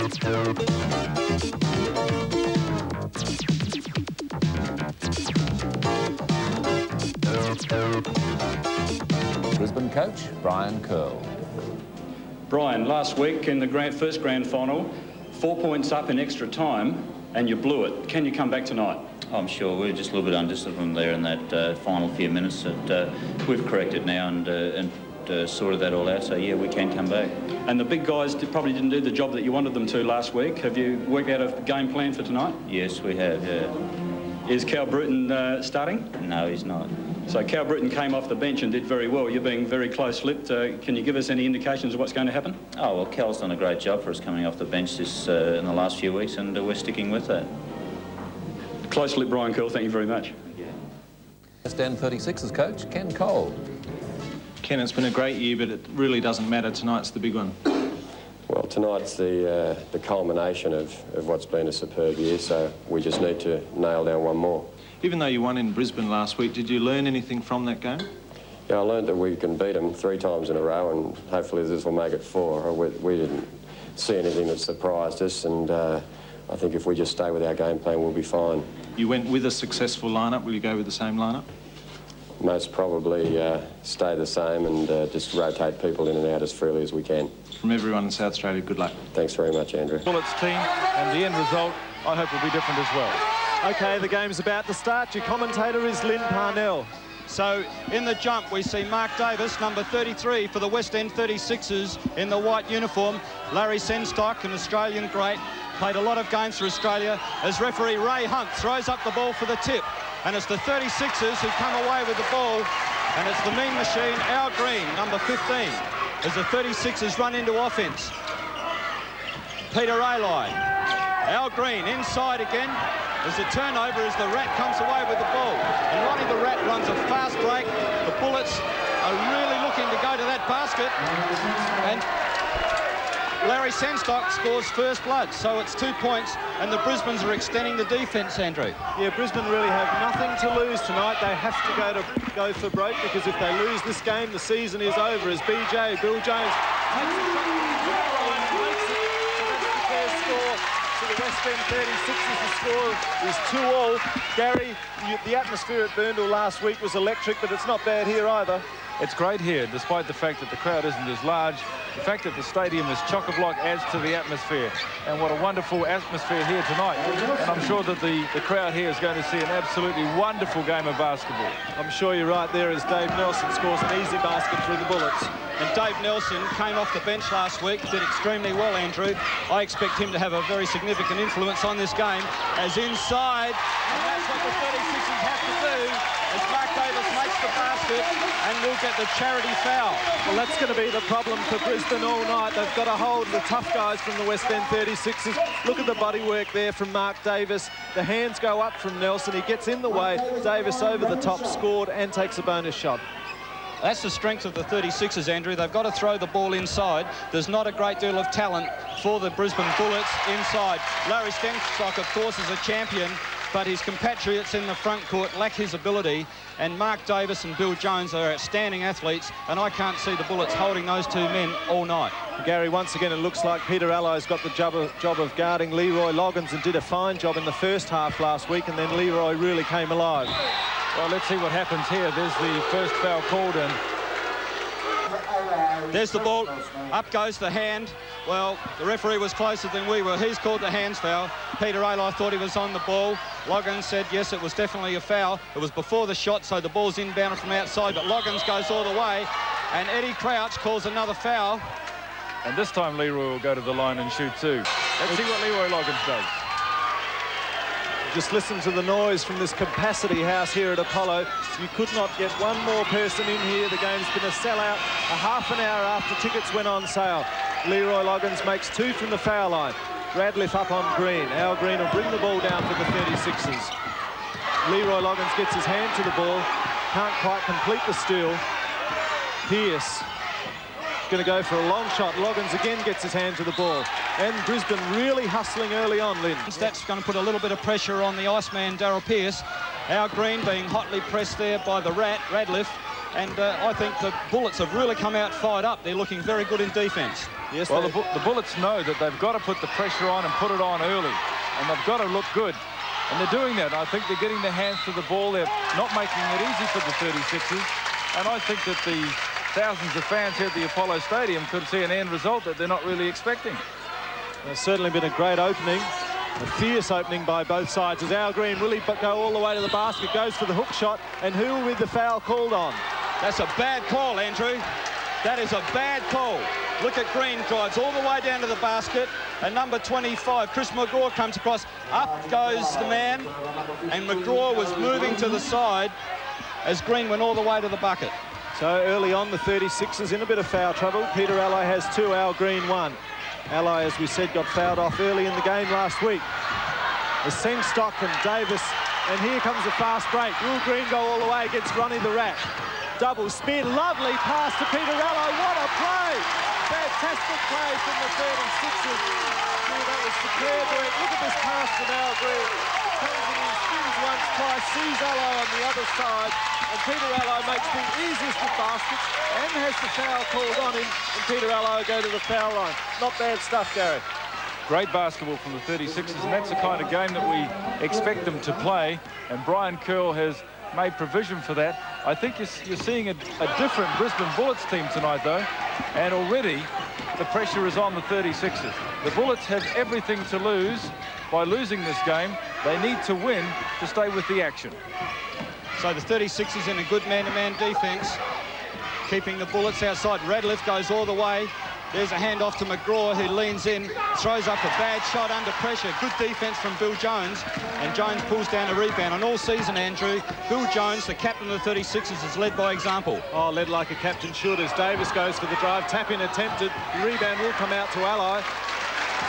Brisbane coach, Brian Curl. Brian, last week in the first grand final, 4 points up in extra time, and you blew it. Can you come back tonight? I'm sure we're just a little bit undisciplined there in that final few minutes. That we've corrected now and sorted that all out. So yeah, we can come back. And the big guys probably didn't do the job that you wanted them to last week. Have you worked out a game plan for tonight? Yes, we have. Yeah. Is Cal Bruton starting? No, he's not. So Cal Bruton came off the bench and did very well. You're being very close-lipped. Can you give us any indications of what's going to happen? Oh, well, Cal's done a great job for us coming off the bench in the last few weeks, and we're sticking with that. Close-lipped Brian Curl, thank you very much. Yeah. West End 36's coach, Ken Cole. Ken, it's been a great year, but it really doesn't matter. Tonight's the big one. Well, tonight's the culmination of what's been a superb year, so we just need to nail down one more. Even though you won in Brisbane last week, did you learn anything from that game? Yeah, I learned that we can beat them 3 times in a row, and hopefully this will make it 4. We didn't see anything that surprised us, and I think if we just stay with our game plan, we'll be fine. You went with a successful lineup. Will you go with the same lineup? Most probably stay the same and just rotate people in and out as freely as we can. From everyone in South Australia, good luck. Thanks very much, Andrew. Bullets team, and the end result, I hope, will be different as well. OK, the game's about to start. Your commentator is Lynn Parnell. So in the jump, we see Mark Davis, number 33 for the West End 36ers in the white uniform. Larry Senstock, an Australian great, played a lot of games for Australia, as referee Ray Hunt throws up the ball for the tip. And it's the 36ers who come away with the ball, and it's the mean machine, Al Green, number 15, as the 36ers run into offence. Peter Adelaide. Al Green inside again. There's a turnover as the Rat comes away with the ball. And Ronnie the Rat runs a fast break. The Bullets are really looking to go to that basket. And Larry Senstock scores first blood, so it's 2 points, and the Brisbanes are extending the defence, Andrew. Yeah, Brisbane really have nothing to lose tonight. They have to go for broke, because if they lose this game, the season is over. As BJ, Bill Jones, takes the shot, makes it. So that's the first score to the West End 36ers. The score is 2-all. Gary, the atmosphere at Burndall last week was electric, but it's not bad here either. It's great here, despite the fact that the crowd isn't as large. The fact that the stadium is chock-a-block adds to the atmosphere. And what a wonderful atmosphere here tonight. And I'm sure that the crowd here is going to see an absolutely wonderful game of basketball. I'm sure you're right there as Dave Nelson scores an easy basket through the Bullets. And Dave Nelson came off the bench last week, did extremely well, Andrew. I expect him to have a very significant influence on this game, as inside, and that's what the 36ers have to do, as Mark Davis makes the basket, and we'll get the charity foul. Well, that's going to be the problem for Brisbane all night. They've got to hold the tough guys from the West End 36ers. Look at the body work there from Mark Davis. The hands go up from Nelson. He gets in the way. Davis over the top, scored, and takes a bonus shot. That's the strength of the 36ers, Andrew. They've got to throw the ball inside. There's not a great deal of talent for the Brisbane Bullets inside. Larry Senstock, of course, is a champion, but his compatriots in the front court lack his ability, and Mark Davis and Bill Jones are outstanding athletes, and I can't see the Bullets holding those two men all night. Gary, once again, it looks like Peter Allies got the job of guarding Leroy Loggins, and did a fine job in the first half last week, and then Leroy really came alive. Well, let's see what happens here. There's the first foul called, and there's the ball. Up goes the hand. Well, the referee was closer than we were. He's called the hands foul. Peter Ayla thought he was on the ball. Loggins said, yes, it was definitely a foul. It was before the shot, so the ball's inbounded from outside, but Loggins goes all the way, and Eddie Crouch calls another foul. And this time Leroy will go to the line and shoot too. Let's see what Leroy Loggins does. Just listen to the noise from this capacity house here at Apollo. You could not get one more person in here. The game's been a sellout a half an hour after tickets went on sale. Leroy Loggins makes 2 from the foul line. Radcliffe up on Green. Al Green will bring the ball down for the 36ers. Leroy Loggins gets his hand to the ball. Can't quite complete the steal. Pearce going to go for a long shot. Loggins again gets his hand to the ball. And Brisbane really hustling early on, Lynn. That's going to put a little bit of pressure on the Iceman, Darryl Pearce. Al Green being hotly pressed there by the Radcliffe. And I think the Bullets have really come out fired up. They're looking very good in defence. Yes, well, the Bullets know that they've got to put the pressure on and put it on early. And they've got to look good. And they're doing that. I think they're getting their hands to the ball. They're not making it easy for the 36ers. And I think that the thousands of fans here at the Apollo Stadium could see an end result that they're not really expecting. There's certainly been a great opening, a fierce opening by both sides. As Al Green, will he go all the way to the basket, goes for the hook shot, and who will be the foul called on? That's a bad call, Andrew. That is a bad call. Look at Green, drives all the way down to the basket, and number 25, Chris McGraw, comes across. Up goes the man, and McGraw was moving to the side as Green went all the way to the bucket. So early on, the 36ers in a bit of foul trouble. Peter Alloy has 2, Al Green 1. Alloy, as we said, got fouled off early in the game last week. As Senstock and Davis, and here comes a fast break. Will Green go all the way against Ronnie the Rat? Double spin, lovely pass to Peter Alloy. What a play! Fantastic play from the 36ers. That was superb work. Look at this pass from Al Green. Comes in, spins once, twice, sees Alloy on the other side, and Peter Alloy makes the easiest of baskets and has the foul called on him, and Peter Alloy go to the foul line. Not bad stuff, Gary. Great basketball from the 36ers, and that's the kind of game that we expect them to play, and Brian Curl has made provision for that. I think you're seeing a different Brisbane Bullets team tonight, though, and already the pressure is on the 36ers. The Bullets have everything to lose by losing this game. They need to win to stay with the action. So the 36ers in a good man-to-man defence, keeping the Bullets outside. Radcliffe goes all the way. There's a handoff to McGraw, who leans in, throws up a bad shot under pressure. Good defence from Bill Jones, and Jones pulls down a rebound. And all season, Andrew, Bill Jones, the captain of the 36ers, has led by example. Oh, led like a captain should, as Davis goes for the drive. Tap-in attempted. The rebound will come out to Alloy.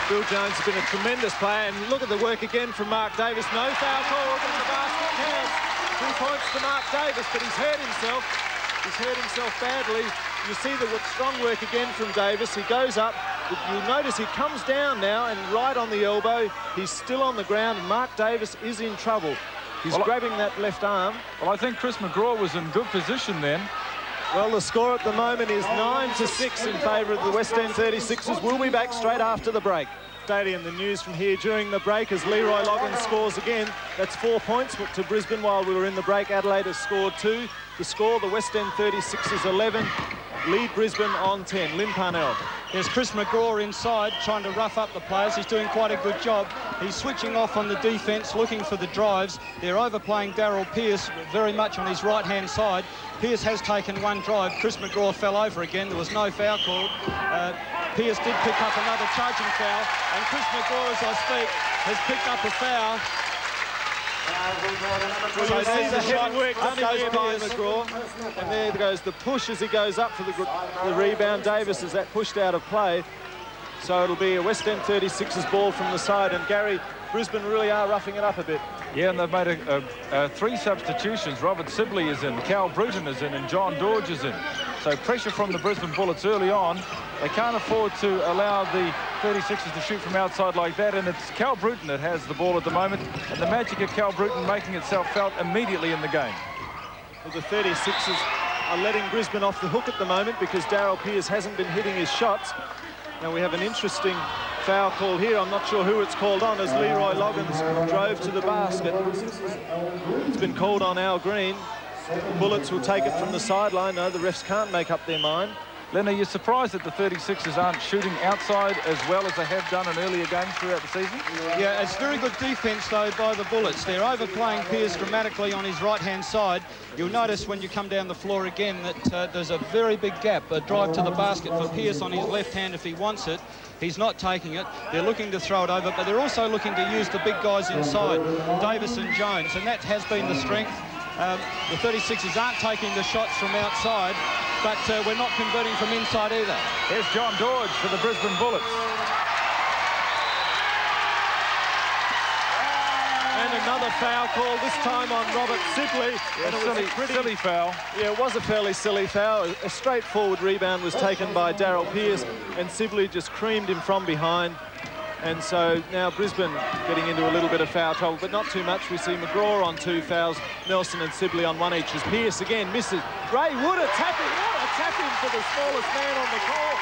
Bill Jones has been a tremendous player, and look at the work again from Mark Davis. No foul call, and the basket counts. 2 points to Mark Davis, but he's hurt himself. He's hurt himself badly. You see the strong work again from Davis. He goes up. You'll notice he comes down now, and right on the elbow. He's still on the ground, and Mark Davis is in trouble. He's grabbing that left arm. Well, I think Chris McGraw was in good position then. Well, the score at the moment is 9-6 in favour of the West End 36ers. We'll be back straight after the break. Stadium, the news from here during the break as Leroy Loggins scores again. That's 4 points to Brisbane while we were in the break. Adelaide has scored 2. The score, the West End 36ers 11. Lead Brisbane on 10. Lynn Parnell. There's Chris McGraw inside, trying to rough up the players. He's doing quite a good job. He's switching off on the defence, looking for the drives. They're overplaying Darryl Pearce very much on his right-hand side. Pearce has taken one drive. Chris McGraw fell over again. There was no foul called. Pearce did pick up another charging foul, and Chris McGraw, as I speak, has picked up a foul. So you see the heavy work done here by McGraw, and there goes the push as he goes up for the rebound. Davis has that pushed out of play, so it'll be a West End 36ers ball from the side. And Gary, Brisbane really are roughing it up a bit. Yeah, and they've made 3 substitutions. Robert Sibley is in, Cal Bruton is in, and John Dorge is in. So pressure from the Brisbane Bullets early on. They can't afford to allow the 36ers to shoot from outside like that, and it's Cal Bruton that has the ball at the moment, and the magic of Cal Bruton making itself felt immediately in the game. Well, the 36ers are letting Brisbane off the hook at the moment because Darryl Pearce hasn't been hitting his shots. Now we have an interesting foul call here. I'm not sure who it's called on as Leroy Loggins drove to the basket. It's been called on Al Green. The Bullets will take it from the sideline. No, the refs can't make up their mind. Len, are you surprised that the 36ers aren't shooting outside as well as they have done in earlier games throughout the season? Yeah, it's very good defence, though, by the Bullets. They're overplaying Pearce dramatically on his right-hand side. You'll notice when you come down the floor again that there's a very big gap, a drive to the basket for Pearce on his left hand if he wants it. He's not taking it. They're looking to throw it over, but they're also looking to use the big guys inside, Davis and Jones, and that has been the strength. The 36ers aren't taking the shots from outside, but we're not converting from inside either. Here's John Dorge for the Brisbane Bullets. And another foul call, this time on Robert Sibley. And it was a silly foul. Yeah, it was a fairly silly foul. A straightforward rebound was taken by Darryl Pearce, and Sibley just creamed him from behind. And so now Brisbane getting into a little bit of foul trouble, but not too much. We see McGraw on 2 fouls, Nelson and Sibley on 1 each, as Pearce again misses. Ray Wood attacking, what a tap-in for the smallest man on the court.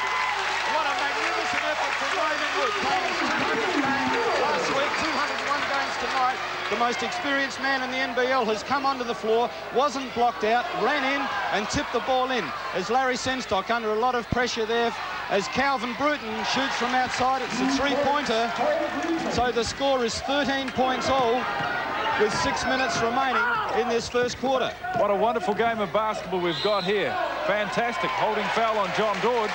What a magnificent effort from Raymond Wood. Playing 200 games last week, 201 games tonight. The most experienced man in the NBL has come onto the floor, wasn't blocked out, ran in and tipped the ball in. As Larry Senstock under a lot of pressure there, as Calvin Bruton shoots from outside. It's a 3-pointer. So the score is 13 points all with 6 minutes remaining in this first quarter. What a wonderful game of basketball we've got here. Fantastic. Holding foul on John Dodge.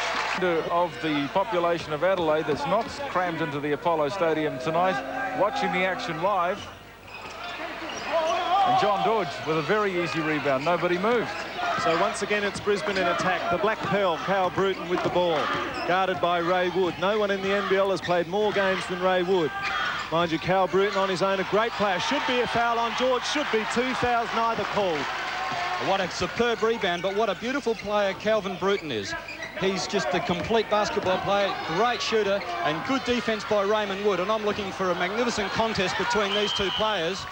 Of the population of Adelaide that's not crammed into the Apollo Stadium tonight, watching the action live. And John Dodge with a very easy rebound. Nobody moved. So once again, it's Brisbane in attack. The Black Pearl, Cal Bruton with the ball, guarded by Ray Wood. No one in the NBL has played more games than Ray Wood. Mind you, Cal Bruton on his own, a great player. Should be a foul on George, should be 2 fouls, neither called. What a superb rebound, but what a beautiful player Calvin Bruton is. He's just a complete basketball player, great shooter, and good defense by Raymond Wood. And I'm looking for a magnificent contest between these two players,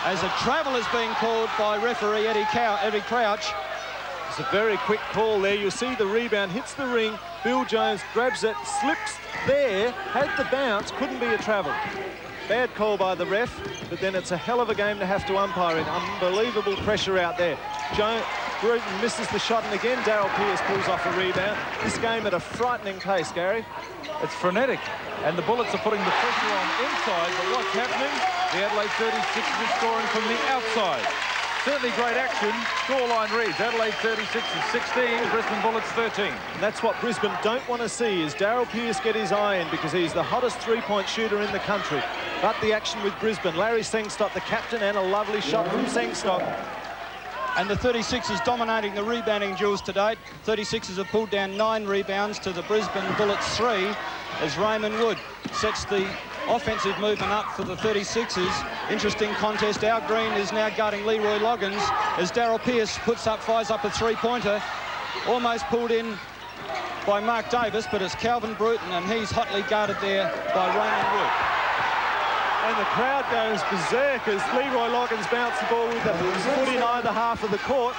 as a travel is being called by referee Eddie Crouch. It's a very quick call there. You'll see the rebound hits the ring. Bill Jones grabs it, slips there, had the bounce, couldn't be a travel. Bad call by the ref, but then it's a hell of a game to have to umpire in. Unbelievable pressure out there. Bruton misses the shot, and again Darryl Pearce pulls off a rebound. This game at a frightening pace, Gary. It's frenetic, and the Bullets are putting the pressure on inside, but what's happening? The Adelaide 36ers are scoring from the outside. Certainly great action. Scoreline reads Adelaide 36 is 16, Brisbane Bullets 13. And that's what Brisbane don't want to see, is Darryl Pearce get his eye in, because he's the hottest 3-point shooter in the country. But the action with Brisbane, Larry Sengstock, the captain, and a lovely shot from Sengstock. And the 36ers dominating the rebounding duels to date. 36ers have pulled down 9 rebounds to the Brisbane Bullets 3, as Raymond Wood sets the offensive movement up for the 36ers. Interesting contest. Al Green is now guarding Leroy Loggins, as Darryl Pearce fires up a 3-pointer. Almost pulled in by Mark Davis, but it's Calvin Bruton, and he's hotly guarded there by Raymond Wood. And the crowd goes berserk as Leroy Loggins bounced the ball with the foot in either half of the court.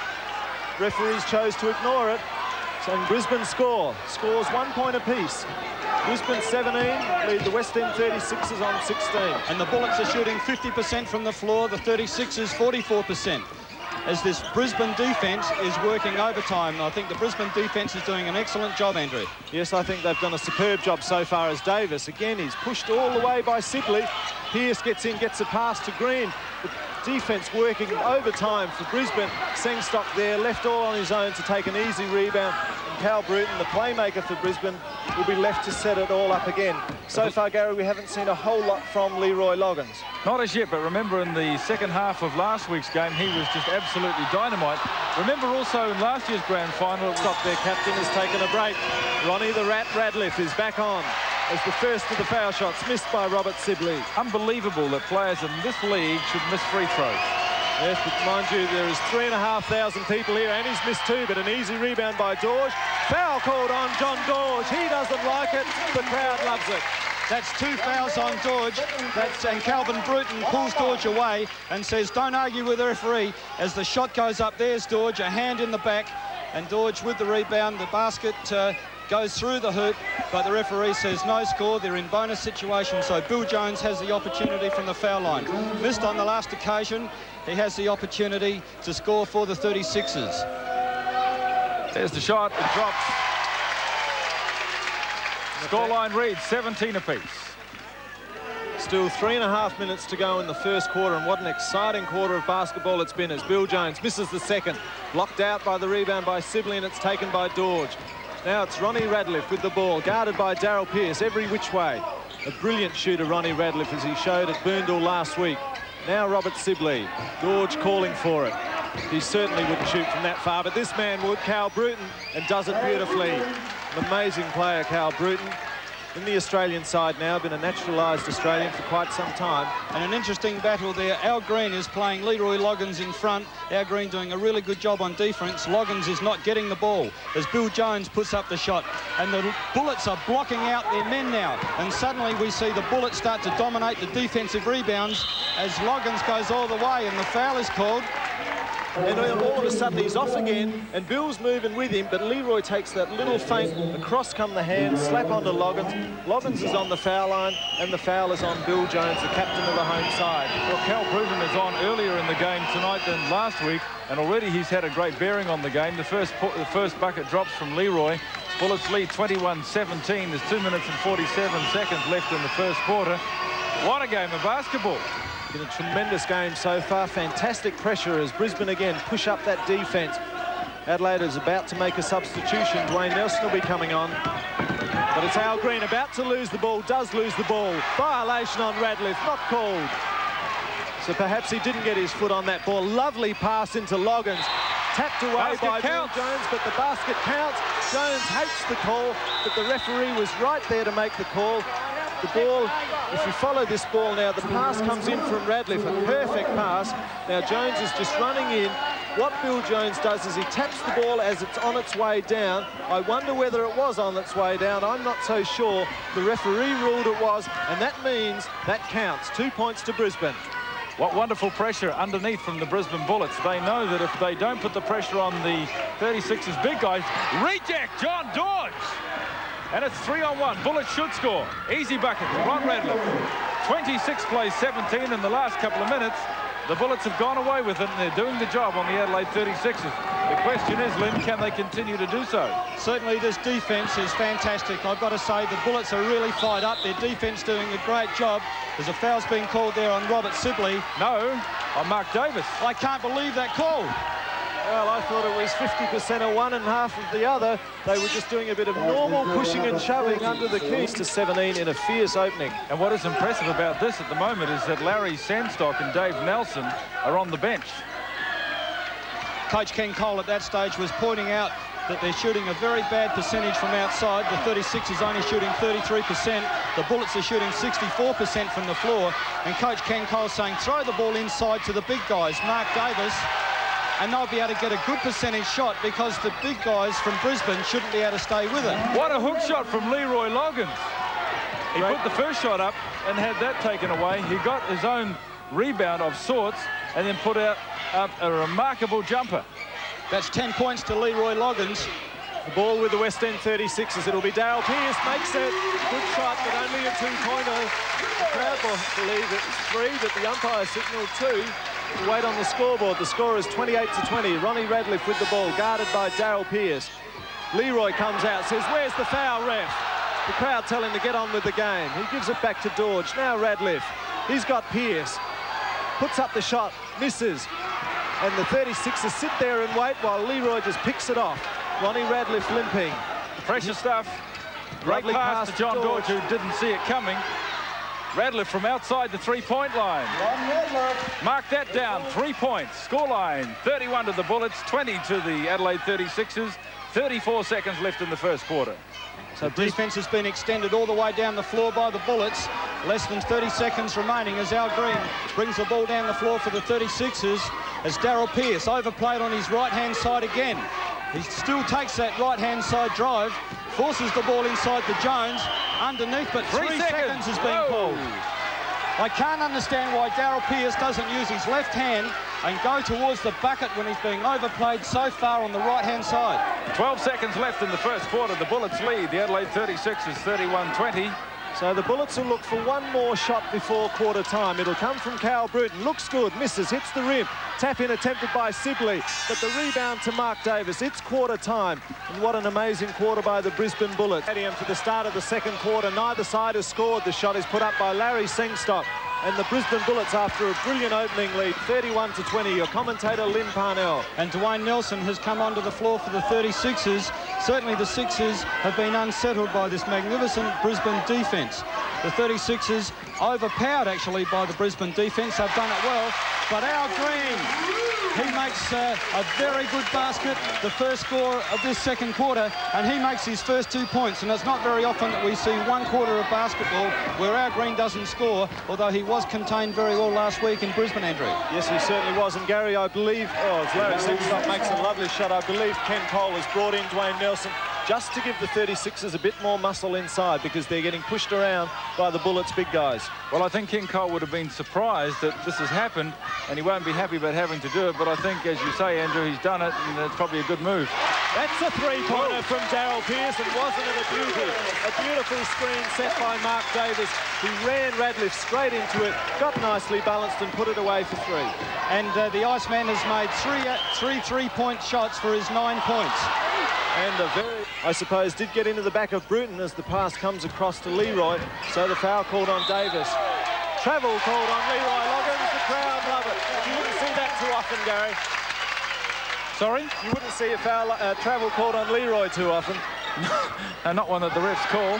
Referees chose to ignore it. So Brisbane scores 1 point apiece. Brisbane 17, lead the West End 36ers on 16. And the Bullets are shooting 50% from the floor, the 36ers 44%. As this Brisbane defence is working overtime. I think the Brisbane defence is doing an excellent job, Andrew. Yes, I think they've done a superb job so far. As Davis, again, he's pushed all the way by Sibley. Pearce gets in, gets a pass to Green. The defence working overtime for Brisbane. Sengstock there, left all on his own to take an easy rebound. And Cal Bruton, the playmaker for Brisbane, will be left to set it all up again. So far, Gary, we haven't seen a whole lot from Leroy Loggins. Not as yet, but remember in the second half of last week's game, he was just absolutely dynamite. Remember also in last year's grand final... Stop, their captain has taken a break. Ronnie the Rat Radcliffe is back on as the first of the foul shots missed by Robert Sibley. Unbelievable that players in this league should miss free throws. Yes, but mind you, there is 3,500 people here, and he's missed 2, but an easy rebound by Dorge. Foul called on John Dorge. He doesn't like it. The crowd loves it. That's 2 fouls on Dorge. And Calvin Bruton pulls Dorge away and says, don't argue with the referee. As the shot goes up, there's Dorge, a hand in the back. And Dorge with the rebound. The basket goes through the hoop, but the referee says no score. They're in bonus situation, so Bill Jones has the opportunity from the foul line. Missed on the last occasion. He has the opportunity to score for the 36ers. There's the shot, it drops. Scoreline reads 17 apiece. Still 3.5 minutes to go in the first quarter, and what an exciting quarter of basketball it's been as Bill Jones misses the second. Blocked out by the rebound by Sibley, and it's taken by Dorge. Now it's Ronnie Radcliffe with the ball, guarded by Darryl Pearce every which way. A brilliant shooter, Ronnie Radcliffe, as he showed at Burndall last week. Now Robert Sibley, Dorge calling for it. He certainly wouldn't shoot from that far, but this man would, Cal Bruton, and does it beautifully. An amazing player, Cal Bruton. in the Australian side now, been a naturalised Australian for quite some time. And an interesting battle there. Al Green is playing Leroy Loggins in front. Al Green doing a really good job on defence. Loggins is not getting the ball as Bill Jones puts up the shot. And the Bullets are blocking out their men now. And suddenly we see the Bullets start to dominate the defensive rebounds as Loggins goes all the way, and the foul is called. And all of a sudden he's off again, and Bill's moving with him, but Leroy takes that little feint, across come the hands, slap onto Loggins. Loggins is on the foul line, and the foul is on Bill Jones, the captain of the home side. Well, Cal Bruton is on earlier in the game tonight than last week, and already he's had a great bearing on the game. The first bucket drops from Leroy. Bullets lead 21-17. There's 2 minutes and 47 seconds left in the first quarter. What a game of basketball. Been a tremendous game so far. Fantastic pressure as Brisbane again push up that defence. Adelaide is about to make a substitution. Dwayne Nelson will be coming on. But it's Al Green about to lose the ball, does lose the ball. Violation on Radcliffe, not called. So perhaps he didn't get his foot on that ball. Lovely pass into Loggins. Tapped away by Bill Jones, but the basket counts. Jones hates the call, but the referee was right there to make the call. The ball, if you follow this ball now, the pass comes in from Radcliffe, a perfect pass. Now Jones is just running in. What Bill Jones does is he taps the ball as it's on its way down. I wonder whether it was on its way down. I'm not so sure. The referee ruled it was, and that means that counts. 2 points to Brisbane. What wonderful pressure underneath from the Brisbane Bullets. They know that if they don't put the pressure on the 36ers big guys, reject John Dodge. And it's 3-on-1. Bullets should score. Easy bucket. Ron Radcliffe. 26 plays 17 in the last couple of minutes. The Bullets have gone away with it, and they're doing the job on the Adelaide 36ers. The question is, Lynn, can they continue to do so? Certainly this defence is fantastic. I've got to say the Bullets are really fired up. Their defence doing a great job. There's a foul's being called there on Robert Sibley. No, on Mark Davis. I can't believe that call. Well, I thought it was 50% of one and half of the other. They were just doing a bit of normal pushing and shoving under the keys to 17 in a fierce opening. And what is impressive about this at the moment is that Larry Sandstock and Dave Nelson are on the bench. Coach Ken Cole at that stage was pointing out that they're shooting a very bad percentage from outside. The 36ers only shooting 33%. The Bullets are shooting 64% from the floor. And Coach Ken Cole saying, throw the ball inside to the big guys, Mark Davis, and they'll be able to get a good percentage shot because the big guys from Brisbane shouldn't be able to stay with it. What a hook shot from Leroy Loggins. He put the first shot up and had that taken away. He got his own rebound of sorts and then put out a remarkable jumper. That's 10 points to Leroy Loggins. The ball with the West End 36ers. It'll be Dale Pearce makes it. Good shot, but only a two-pointer. The crowd will believe it's 3, but the umpire signaled 2. Wait on the scoreboard. The score is 28-20. Ronnie Radcliffe with the ball, guarded by Darryl Pearce. Leroy comes out, says, where's the foul, ref? The crowd tell him to get on with the game. He gives it back to Dodge. Now Radcliffe. He's got Pearce. Puts up the shot, misses. And the 36ers sit there and wait while Leroy just picks it off. Ronnie Radcliffe limping. Pressure stuff. Great pass to John Dodge, who didn't see it coming. Radcliffe from outside the three-point line. Mark that down, 3 points. Scoreline, 31 to the Bullets, 20 to the Adelaide 36ers. 34 seconds left in the first quarter. So defence has been extended all the way down the floor by the Bullets. Less than 30 seconds remaining as Al Green brings the ball down the floor for the 36ers as Darryl Pearce overplayed on his right-hand side again. He still takes that right-hand side drive, forces the ball inside to Jones, underneath, but 3 seconds has been called. I can't understand why Darryl Pearce doesn't use his left hand and go towards the bucket when he's being overplayed so far on the right-hand side. 12 seconds left in the first quarter. The Bullets lead the Adelaide 36ers 31-20. So the Bullets will look for one more shot before quarter time. It'll come from Cal Bruton. Looks good, misses, hits the rim. Tap in attempted by Sibley, but the rebound to Mark Davis. It's quarter time, and what an amazing quarter by the Brisbane Bullets. For the start of the second quarter, neither side has scored. The shot is put up by Larry Sengstock. And the Brisbane Bullets, after a brilliant opening lead, 31-20. Your commentator, Lynn Parnell. And Dwayne Nelson has come onto the floor for the 36ers. Certainly the Sixers have been unsettled by this magnificent Brisbane defence. The 36ers overpowered, actually, by the Brisbane defence. They've done it well. But Al Green He makes a very good basket, the first score of this second quarter, and he makes his first 2 points. And it's not very often that we see one quarter of basketball where our green doesn't score, although he was contained very well last week in Brisbane, Andrew. Yes, he certainly was. And Gary, I believe, as Larry Sexton makes a lovely shot, I believe Ken Cole has brought in Dwayne Nelson just to give the 36ers a bit more muscle inside, because they're getting pushed around by the Bullets' big guys. Well, I think Ken Cole would have been surprised that this has happened, and he won't be happy about having to do it. But I think, as you say, Andrew, he's done it, and it's probably a good move. That's a three-pointer from Daryl Pearce, and wasn't it a beauty? A beautiful screen set by Mark Davis. He ran Radcliffe straight into it, got nicely balanced and put it away for three. And the Iceman has made three three-point shots for his 9 points. And a very, I suppose, did get into the back of Bruton as the pass comes across to Leroy. So the foul called on Davis. Travel called on Leroy Loggins. The crowd love it. You wouldn't see that too often, Gary. Sorry? You wouldn't see a foul travel called on Leroy too often. And not one that the refs call.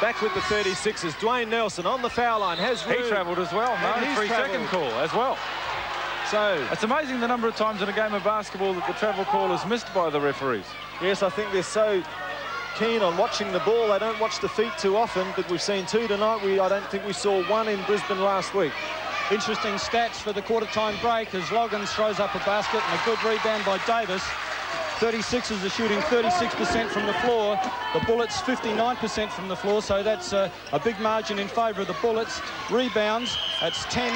Back with the 36ers. Dwayne Nelson on the foul line. Has room. He travelled as well. No, 3-second call as well. So it's amazing the number of times in a game of basketball that the travel call is missed by the referees. Yes, I think they're so keen on watching the ball. They don't watch the feet too often, but we've seen two tonight. I don't think we saw one in Brisbane last week. Interesting stats for the quarter-time break as Loggins throws up a basket and a good rebound by Davis. 36ers are shooting 36% from the floor. The Bullets 59% from the floor, so that's a big margin in favour of the Bullets. Rebounds, that's 10-7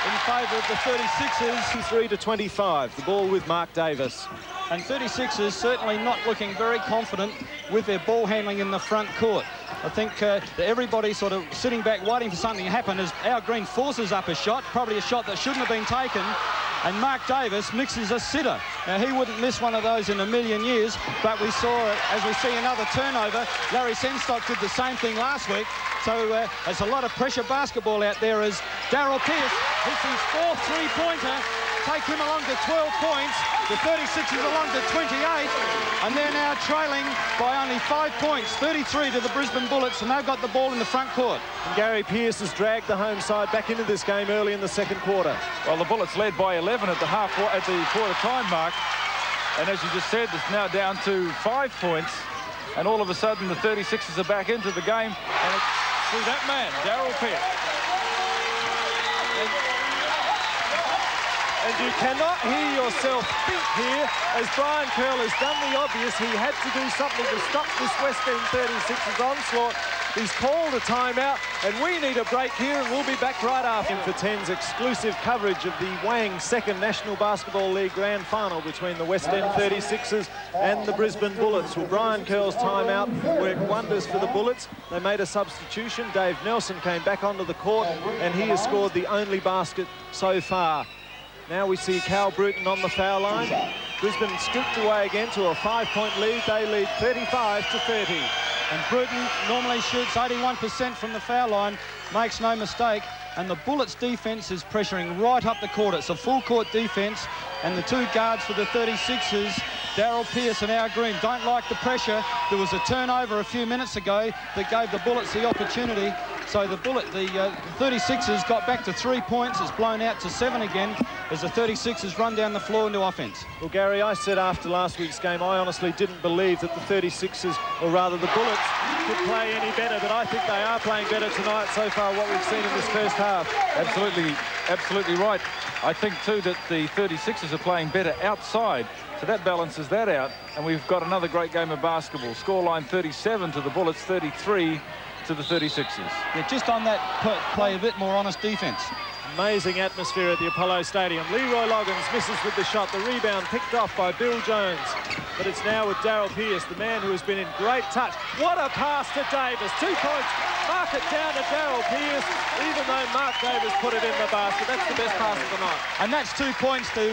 in favour of the 36ers. 3-25, the ball with Mark Davis. And 36ers certainly not looking very confident with their ball handling in the front court. I think everybody's sort of sitting back waiting for something to happen as our green forces up a shot, probably a shot that shouldn't have been taken. And Mark Davis mixes a sitter. Now, he wouldn't miss one of those in a million years, but we saw, as we see another turnover, Larry Senstock did the same thing last week. So there's a lot of pressure basketball out there as Daryl Pearce hits his fourth three-pointer, take him along to 12 points. The 36ers along to 28, and they're now trailing by only 5 points, 33 to the Brisbane Bullets, and they've got the ball in the front court. And Gary Pearce has dragged the home side back into this game early in the second quarter. Well, the Bullets led by 11 at the quarter-time mark, and as you just said, it's now down to 5 points, and all of a sudden the 36ers are back into the game, and it's through that man, Daryl Pearce. And you cannot hear yourself think here, as Brian Curl has done the obvious. He had to do something to stop this West End 36ers onslaught. He's called a timeout, and we need a break here, and we'll be back right after for 10's exclusive coverage of the Wang Second National Basketball League Grand Final between the West End 36ers and the Brisbane Bullets. Well, Brian Curl's timeout worked wonders for the Bullets. They made a substitution. Dave Nelson came back onto the court, and he has scored the only basket so far. Now we see Cal Bruton on the foul line. Brisbane stripped away again to a 5-point lead. They lead 35-30. And Bruton normally shoots 81% from the foul line, makes no mistake. And the Bullets' defence is pressuring right up the court. It's a full-court defence. And the two guards for the 36ers, Daryl Pearce and Al Green, don't like the pressure. There was a turnover a few minutes ago that gave the Bullets the opportunity. So the 36ers got back to 3 points. It's blown out to 7 again as the 36ers run down the floor into offence. Well, Gary, I said after last week's game, I honestly didn't believe that the 36ers, or rather the Bullets, could play any better, but I think they are playing better tonight so far, what we've seen in this first half. Absolutely right. I think, too, that the 36ers are playing better outside, so that balances that out, and we've got another great game of basketball. Scoreline 37 to the Bullets, 33 to the 36ers. Yeah, just on that, play a bit more honest defence. Amazing atmosphere at the Apollo Stadium. Leroy Loggins misses with the shot. The rebound picked off by Bill Jones. But it's now with Daryl Pearce, the man who has been in great touch. What a pass to Davis. 2 points. Mark it down to Daryl Pearce, even though Mark Davis put it in the basket. That's the best pass of the night. And that's 2 points to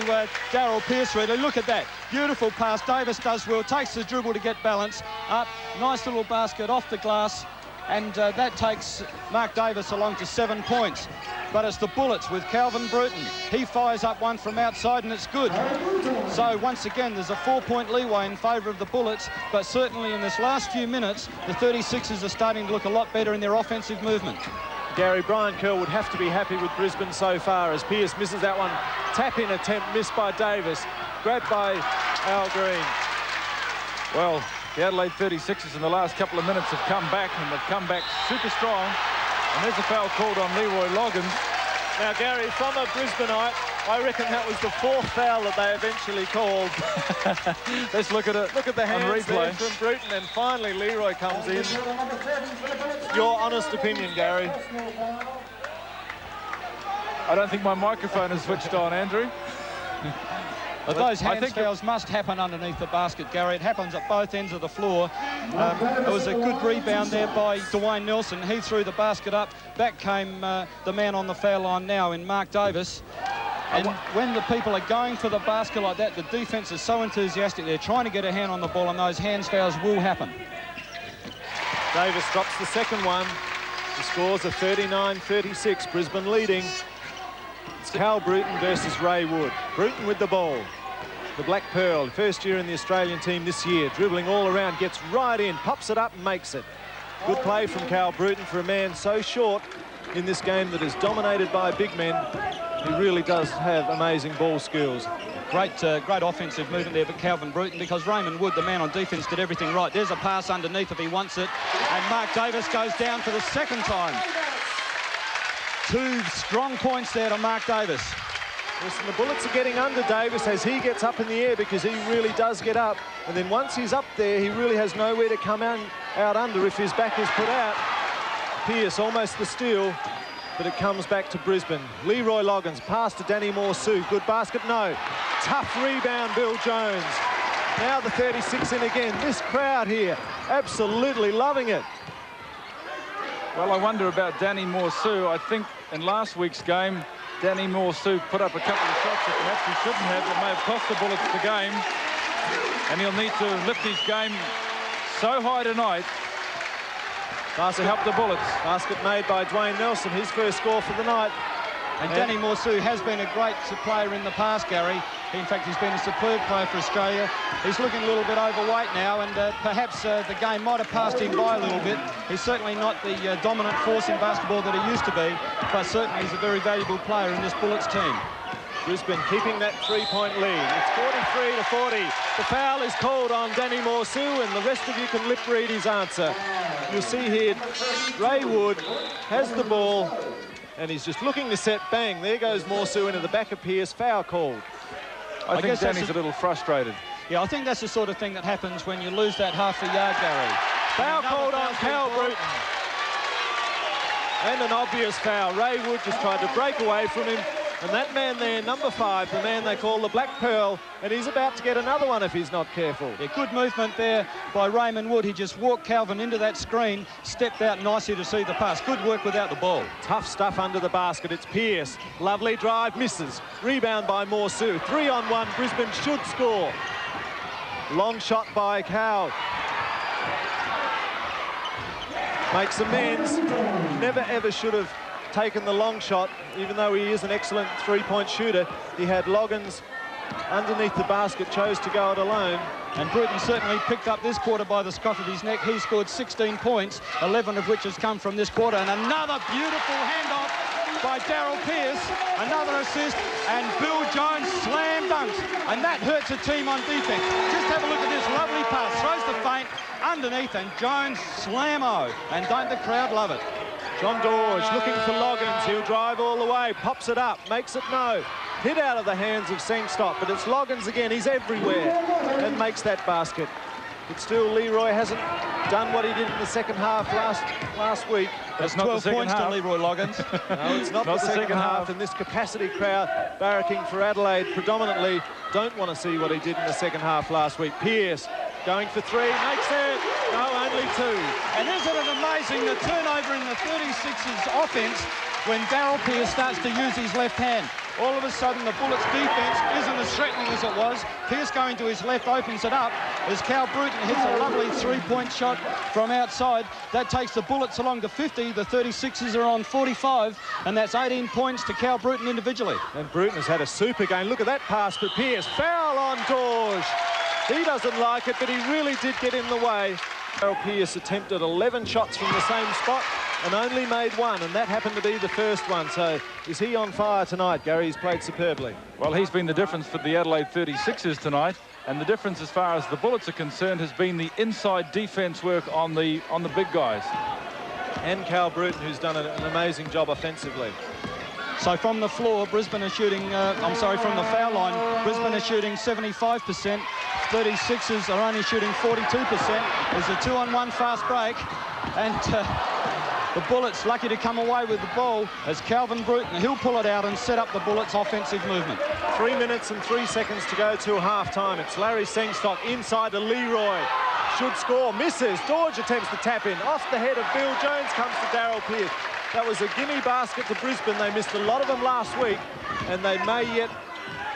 Daryl Pearce, really. Look at that. Beautiful pass. Davis does well. Takes the dribble to get balance. Up. Nice little basket off the glass. And that takes Mark Davis along to 7 points. But it's the Bullets with Calvin Bruton. He fires up one from outside and it's good. So once again, there's a 4-point leeway in favour of the Bullets, but certainly in this last few minutes, the 36ers are starting to look a lot better in their offensive movement. Gary, Brian Curl would have to be happy with Brisbane so far as Pearce misses that one. Tap-in attempt missed by Davis. Grabbed by Al Green. Well, the Adelaide 36ers in the last couple of minutes have come back, and they've come back super strong. And there's a foul called on Leroy Loggins. Now, Gary, from a Brisbaneite, I reckon that was the 4th foul that they eventually called. Let's look at it. Look at the hands there from Bruton, and finally Leroy comes in. Your honest opinion, Gary? I don't think my microphone is switched on, Andrew. But those hands fouls must happen underneath the basket, Gary. It happens at both ends of the floor. It was a good rebound there by Dwayne Nelson. He threw the basket up. Back came the man on the foul line now in Mark Davis. And when the people are going for the basket like that, the defence is so enthusiastic. They're trying to get a hand on the ball, and those hands fouls will happen. Davis drops the second one. The scores are 39-36. Brisbane leading. It's Cal Bruton versus Ray Wood. Bruton with the ball. The Black Pearl, first year in the Australian team this year, dribbling all around, gets right in, pops it up and makes it. Good play from Cal Bruton for a man so short in this game that is dominated by big men. He really does have amazing ball skills. Great offensive movement there for Calvin Bruton, because Raymond Wood, the man on defence, did everything right. There's a pass underneath if he wants it. And Mark Davis goes down for the second time. 2 strong points there to Mark Davis. Listen, the Bullets are getting under Davis as he gets up in the air, because he really does get up. And then once he's up there, he really has nowhere to come out under if his back is put out. Pearce almost the steal, but it comes back to Brisbane. Leroy Loggins, pass to Danny Morsou. Good basket, no. Tough rebound, Bill Jones. Now the 36 in again. This crowd here, absolutely loving it. Well, I wonder about Danny Morsou. I think in last week's game, Danny Morsou put up a couple of shots that perhaps he shouldn't have, that may have cost the Bullets the game. And he'll need to lift his game so high tonight to help the Bullets. Basket made by Dwayne Nelson, his first score for the night. And Danny Morsou has been a great player in the past, Gary. In fact, he's been a superb player for Australia. He's looking a little bit overweight now, and perhaps the game might have passed him by a little bit. He's certainly not the dominant force in basketball that he used to be, but certainly he's a very valuable player in this Bullets team. Brisbane keeping that 3-point lead. It's 43-40. The foul is called on Danny Morsou, and the rest of you can lip read his answer. You'll see here, Ray Wood has the ball, and he's just looking to set. Bang, there goes Morsou into the back of Pearce. Foul called. I think Danny's a little frustrated. Yeah, I think that's the sort of thing that happens when you lose that half a yard, Gary. Foul called on Cal Bruton. And an obvious foul. Ray Wood just tried to break away from him. And that man there, number 5, the man they call the Black Pearl, and he's about to get another one if he's not careful. Yeah, good movement there by Raymond Wood. He just walked Calvin into that screen, stepped out nicely to see the pass. Good work without the ball. Tough stuff under the basket. It's Pearce. Lovely drive, misses. Rebound by Morsou. 3-on-1, Brisbane should score. Long shot by Cal. Makes amends. Never ever should have taken the long shot, even though he is an excellent 3-point shooter. He had Loggins underneath the basket, chose to go it alone. And Bruton certainly picked up this quarter by the scruff of his neck. He scored 16 points, 11 of which has come from this quarter. And another beautiful handoff by Daryl Pearce, another assist, and Bill Jones slam dunks. And that hurts a team on defence. Just have a look at this lovely pass. Throws the feint underneath, and Jones slam-o. And don't the crowd love it? John Dorge looking for Loggins. He'll drive all the way, pops it up, makes it no. Hit out of the hands of Sengstock, but it's Loggins again. He's everywhere and makes that basket. But still, Leroy hasn't done what he did in the second half last week. That's not 12 points to Leroy Loggins. No, it's not the second half. And this capacity crowd barracking for Adelaide predominantly don't want to see what he did in the second half last week. Pearce going for 3, makes it. No, only 2. And isn't it amazing, the turnover in the 36ers offense when Daryl Pearce starts to use his left hand. All of a sudden, the Bullets' defense isn't as threatening as it was. Pearce going to his left opens it up as Cal Bruton hits a lovely 3-point shot from outside. That takes the Bullets along to 50. The 36ers are on 45, and that's 18 points to Cal Bruton individually. And Bruton has had a super game. Look at that pass for Pearce. Foul on Dorge. He doesn't like it, but he really did get in the way. Daryl Pearce attempted 11 shots from the same spot. and only made one, and that happened to be the first one. So is he on fire tonight, Gary? He's played superbly. Well, he's been the difference for the Adelaide 36ers tonight, and the difference as far as the Bullets are concerned has been the inside defence work on the big guys. And Cal Bruton, who's done an amazing job offensively. So from the floor, Brisbane are shooting, from the foul line, Brisbane are shooting 75%. 36ers are only shooting 42%. There's a 2-on-1 fast break. And the Bullets lucky to come away with the ball as Calvin Bruton. He'll pull it out and set up the Bullets' offensive movement. 3 minutes and 3 seconds to go till half-time. It's Larry Sengstock inside to Leroy. Should score, misses. George attempts to tap in. Off the head of Bill Jones comes to Daryl Pearce. That was a gimme basket to Brisbane. They missed a lot of them last week, and they may yet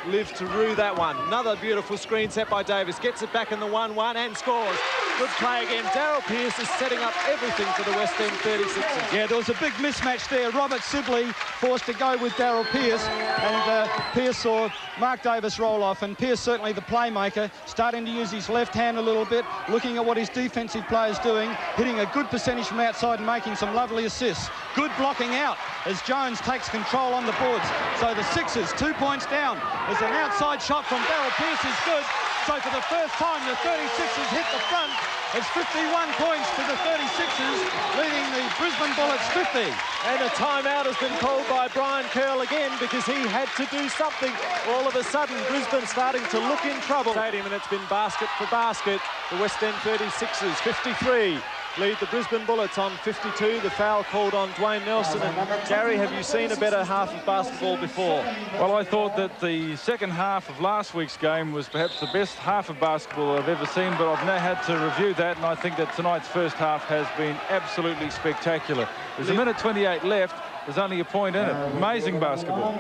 live to rue that one. Another beautiful screen set by Davis. Gets it back in the 1-1 and scores. Good play again. Daryl Pearce is setting up everything for the West End 36ers. Yeah, there was a big mismatch there. Robert Sibley forced to go with Daryl Pearce, and Pearce saw Mark Davis roll off, and Pearce, certainly the playmaker, starting to use his left hand a little bit, looking at what his defensive player's doing, hitting a good percentage from outside and making some lovely assists. Good blocking out as Jones takes control on the boards. So the Sixers 2 points down. There's an outside shot from Daryl Pearce is good. So for the first time, the 36ers hit the front. It's 51 points to the 36ers, leading the Brisbane Bullets 50. And a timeout has been called by Brian Curl again because he had to do something. All of a sudden, Brisbane starting to look in trouble. Stadium, and it's been basket for basket. The West End 36ers, 53. Lead the Brisbane Bullets on 52. The foul called on Dwayne Nelson. And Gary, have you seen a better half of basketball before? Well, I thought that the second half of last week's game was perhaps the best half of basketball I've ever seen, but I've now had to review that, and I think that tonight's first half has been absolutely spectacular. There's a minute 28 left. There's only a point in it. Amazing basketball.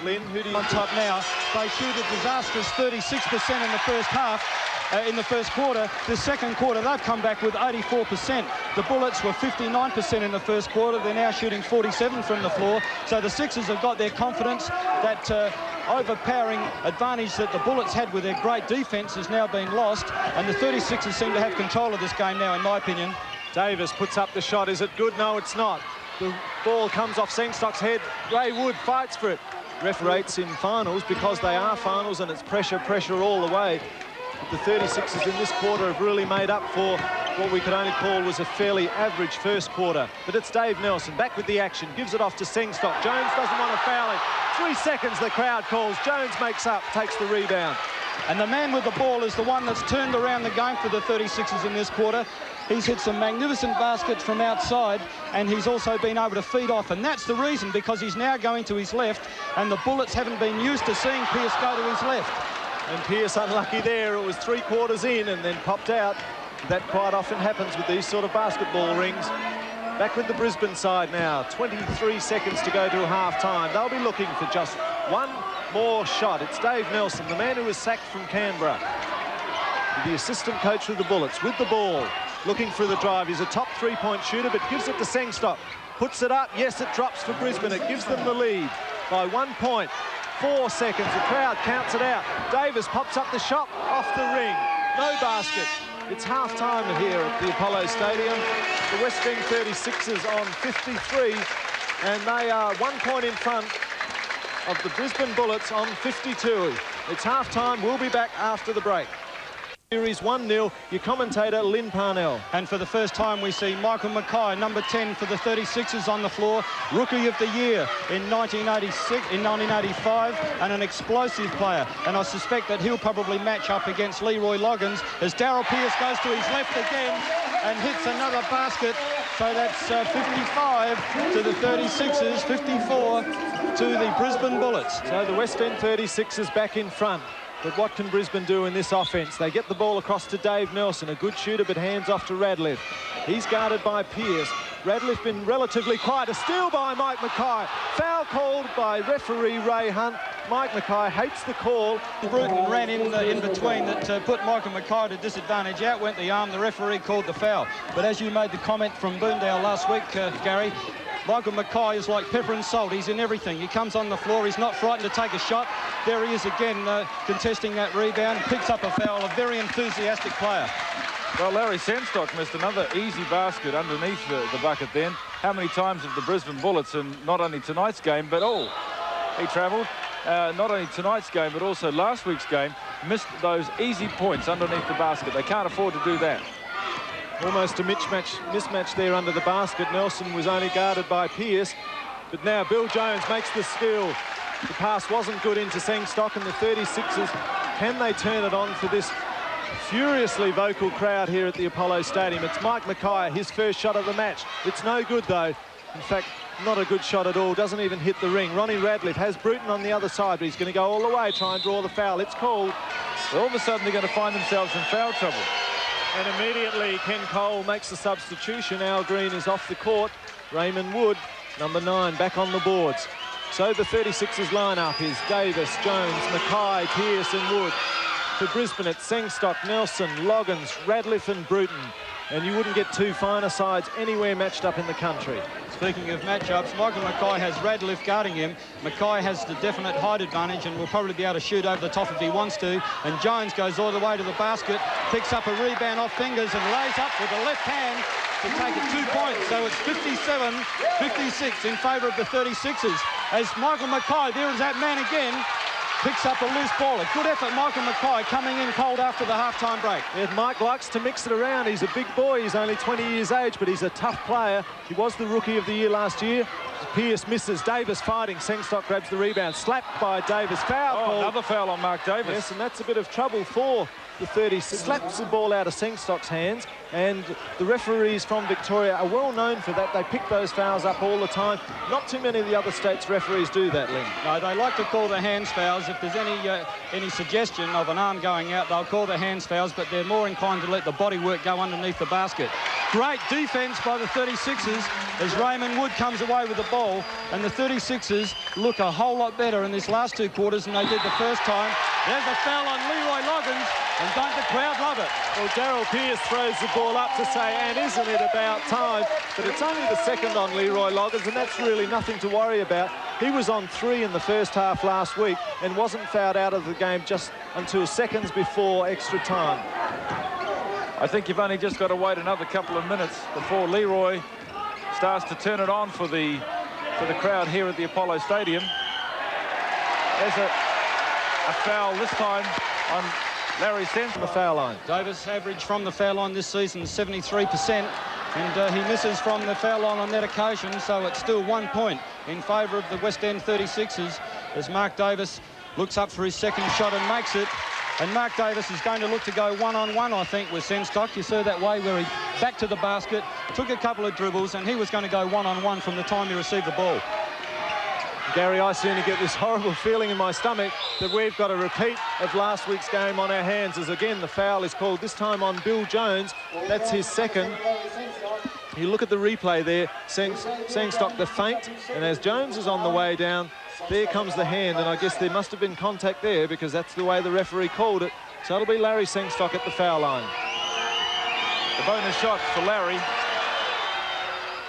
Lynn, who do you On top now, they shoot a disastrous 36% in the first half. In the first quarter. The second quarter, they've come back with 84%. The Bullets were 59% in the first quarter. They're now shooting 47 from the floor. So the Sixers have got their confidence. That overpowering advantage that the Bullets had with their great defence has now been lost. And the 36ers seem to have control of this game now, in my opinion. Davis puts up the shot. Is it good? No, it's not. The ball comes off Sengstock's head. Ray Wood fights for it. Ref rates in finals because they are finals, and it's pressure all the way. The 36ers in this quarter have really made up for what we could only call was a fairly average first quarter. But it's Dave Nelson back with the action, gives it off to Sengstock. Jones doesn't want to foul him. 3 seconds the crowd calls. Jones makes up, takes the rebound. And the man with the ball is the one that's turned around the game for the 36ers in this quarter. He's hit some magnificent baskets from outside, and he's also been able to feed off. And that's the reason, because he's now going to his left, and the Bullets haven't been used to seeing Pearce go to his left. And Pearce unlucky there. It was 3 quarters in and then popped out. That quite often happens with these sort of basketball rings. Back with the Brisbane side now. 23 seconds to go to half-time. They'll be looking for just one more shot. It's Dave Nelson, the man who was sacked from Canberra. The assistant coach of the Bullets with the ball. Looking for the drive. He's a top 3-point shooter, but gives it to Sengstock. Puts it up. Yes, it drops for Brisbane. It gives them the lead by 1 point. 4 seconds, the crowd counts it out. Davis pops up the shot, off the ring. No basket. It's half-time here at the Apollo Stadium. The West End 36ers on 53, and they are 1 point in front of the Brisbane Bullets on 52. It's half-time. We'll be back after the break. Series 1-0, your commentator, Lynn Parnell. And for the first time, we see Michael Mackay, number 10 for the 36ers on the floor, Rookie of the Year in 1985, and an explosive player. And I suspect that he'll probably match up against Leroy Loggins as Daryl Pearce goes to his left again and hits another basket. So that's 55 to the 36ers, 54 to the Brisbane Bullets. So the West End 36ers back in front. But what can Brisbane do in this offense? They get the ball across to Dave Nelson, a good shooter, but hands off to Radliff. He's guarded by Pearce. Radliff been relatively quiet. A steal by Mike Mackay. Foul called by referee Ray Hunt. Mike Mackay hates the call. Bruton ran in between that put Michael Mackay to disadvantage. Out went the arm. The referee called the foul. But as you made the comment from Boondale last week, Gary, Michael Mackay is like pepper and salt. He's in everything. He comes on the floor. He's not frightened to take a shot. There he is again, contesting that rebound. Picks up a foul. A very enthusiastic player. Well, Larry Sengstock missed another easy basket underneath the bucket then. how many times have the Brisbane Bullets, in not only tonight's game, but he travelled, not only tonight's game, but also last week's game, missed those easy points underneath the basket. They can't afford to do that. Almost a mismatch there under the basket. Nelson was only guarded by Pearce, but now Bill Jones makes the steal. The pass wasn't good into Sengstock, and the 36ers, can they turn it on for this furiously vocal crowd here at the Apollo Stadium? It's Mike Mackay, his first shot of the match. It's no good, though. In fact, not a good shot at all. Doesn't even hit the ring. Ronnie Radcliffe has Bruton on the other side, but he's going to go all the way, try and draw the foul. It's called. So all of a sudden, they're going to find themselves in foul trouble. And immediately, Ken Cole makes the substitution. Al Green is off the court. Raymond Wood, number 9, back on the boards. So the 36ers lineup is Davis, Jones, Mackay, Pearce and Wood. For Brisbane, it's Sengstock, Nelson, Loggins, Radcliffe and Bruton. And you wouldn't get two finer sides anywhere matched up in the country. Speaking of matchups, Michael Mackay has Radcliffe guarding him. Mackay has the definite height advantage and will probably be able to shoot over the top if he wants to. And Jones goes all the way to the basket, picks up a rebound off fingers and lays up with the left hand to take it 2 points. So it's 57-56 in favour of the 36ers. As Michael Mackay, there is that man again, picks up a loose ball. A good effort, Michael Mackay, coming in cold after the half-time break. Yeah, Mike likes to mix it around. He's a big boy. He's only 20 years age, but he's a tough player. He was the Rookie of the Year last year. Pearce misses. Davis fighting. Sengstock grabs the rebound. Slapped by Davis. Foul call. Another foul on Mark Davis. Yes, and that's a bit of trouble for the 30. Slaps the ball out of Sengstock's hands, and the referees from Victoria are well known for that. They pick those fouls up all the time. Not too many of the other states' referees do that, Lynn. No, they like to call the hands fouls. If there's any suggestion of an arm going out, they'll call the hands fouls, but they're more inclined to let the body work go underneath the basket. Great defence by the 36ers as Raymond Wood comes away with the ball, and the 36ers look a whole lot better in this last 2 quarters than they did the first time. There's a foul on Leroy Loggins, and don't the crowd love it? Well, Daryl Pearce throws the ball up to say, and isn't it about time? But it's only the second on Leroy Loggins, and that's really nothing to worry about. He was on 3 in the first half last week and wasn't fouled out of the game just until seconds before extra time. I think you've only just got to wait another couple of minutes before Leroy starts to turn it on for the crowd here at the Apollo Stadium. There's a foul this time on Larry Sens from the foul line. Davis average from the foul line this season 73%, and he misses from the foul line on that occasion, so it's still 1 point in favour of the West End 36ers as Mark Davis looks up for his second shot and makes it. And Mark Davis is going to look to go one-on-one, I think, with Sengstock. You saw that way where he backed to the basket, took a couple of dribbles, and he was going to go one-on-one from the time he received the ball. Gary, I seem to get this horrible feeling in my stomach that we've got a repeat of last week's game on our hands, as again the foul is called, this time on Bill Jones. That's his second. You look at the replay there, Sengstock the feint, and as Jones is on the way down, there comes the hand, and I guess there must have been contact there because that's the way the referee called it. So it'll be Larry Sengstock at the foul line. The bonus shot for Larry.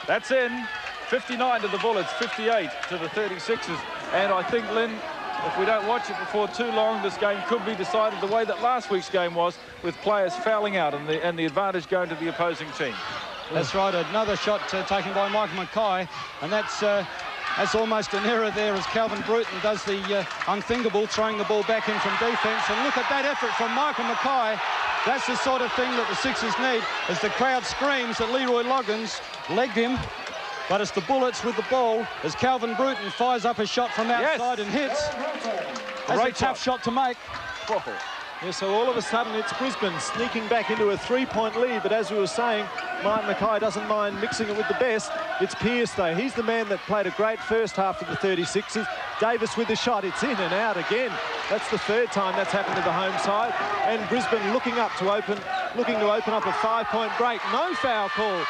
That's in. 59 to the Bullets, 58 to the 36ers. And I think, Lynn, if we don't watch it before too long, this game could be decided the way that last week's game was, with players fouling out and the advantage going to the opposing team. That's right, another shot taken by Michael Mackay, and that's almost an error there as Calvin Bruton does the unthinkable, throwing the ball back in from defence. And look at that effort from Michael Mackay. That's the sort of thing that the Sixers need as the crowd screams that Leroy Loggins legged him. But it's the Bullets with the ball as Calvin Bruton fires up a shot from outside and hits. That's a tough shot to make. Yeah, so all of a sudden it's Brisbane sneaking back into a 3-point lead, but as we were saying, Mike Mackay doesn't mind mixing it with the best. It's Pearce, though. He's the man that played a great first half for the 36ers. Davis with the shot. It's in and out again. That's the third time that's happened to the home side. And Brisbane looking to open up a 5-point break. No foul call.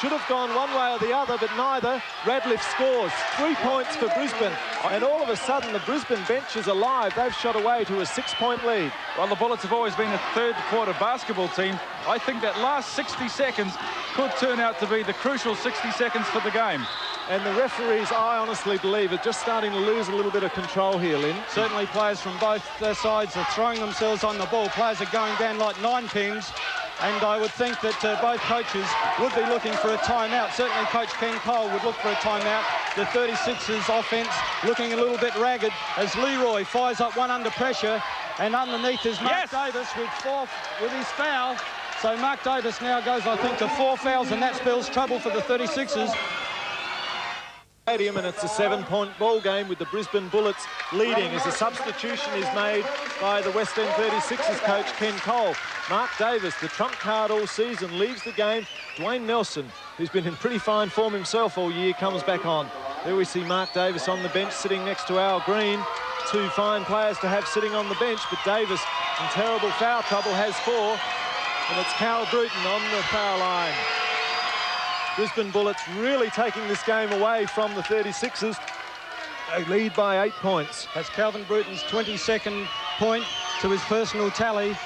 Should have gone one way or the other, but neither. Radcliffe scores. 3 points for Brisbane. And all of a sudden, the Brisbane bench is alive. They've shot away to a 6-point lead. Well, the Bullets have always been a third-quarter basketball team. I think that last 60 seconds could turn out to be the crucial 60 seconds for the game. And the referees, I honestly believe, are just starting to lose a little bit of control here, Lynn. Certainly players from both sides are throwing themselves on the ball. Players are going down like 9 pins. And I would think that both coaches would be looking for a timeout. Certainly Coach Ken Cole would look for a timeout. The 36ers offence looking a little bit ragged as Leroy fires up one under pressure. And underneath is Mark Davis with his foul. So Mark Davis now goes, I think, to 4 fouls, and that spells trouble for the 36ers. And it's a 7-point ball game with the Brisbane Bullets leading as a substitution is made by the West End 36ers coach Ken Cole. Mark Davis, the trump card all season, leaves the game. Dwayne Nelson, who's been in pretty fine form himself all year, comes back on. There we see Mark Davis on the bench sitting next to Al Green. 2 fine players to have sitting on the bench, but Davis in terrible foul trouble has 4, and it's Cal Bruton on the foul line. Brisbane Bullets really taking this game away from the 36ers. They lead by 8 points. That's Calvin Bruton's 22nd point to his personal tally.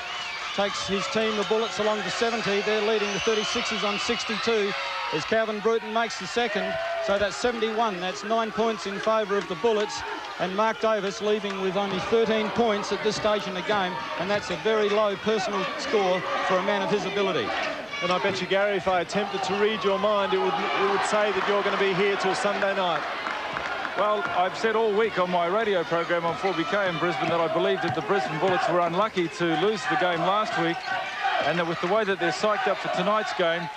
Takes his team, the Bullets, along to 70. They're leading the 36ers on 62 as Calvin Bruton makes the second. So that's 71. That's 9 points in favour of the Bullets. And Mark Davis leaving with only 13 points at this stage in the game. And that's a very low personal score for a man of his ability. And I bet you, Gary, if I attempted to read your mind, it would say that you're going to be here till Sunday night. Well, I've said all week on my radio program on 4BK in Brisbane that I believed that the Brisbane Bullets were unlucky to lose the game last week, and that with the way that they're psyched up for tonight's game,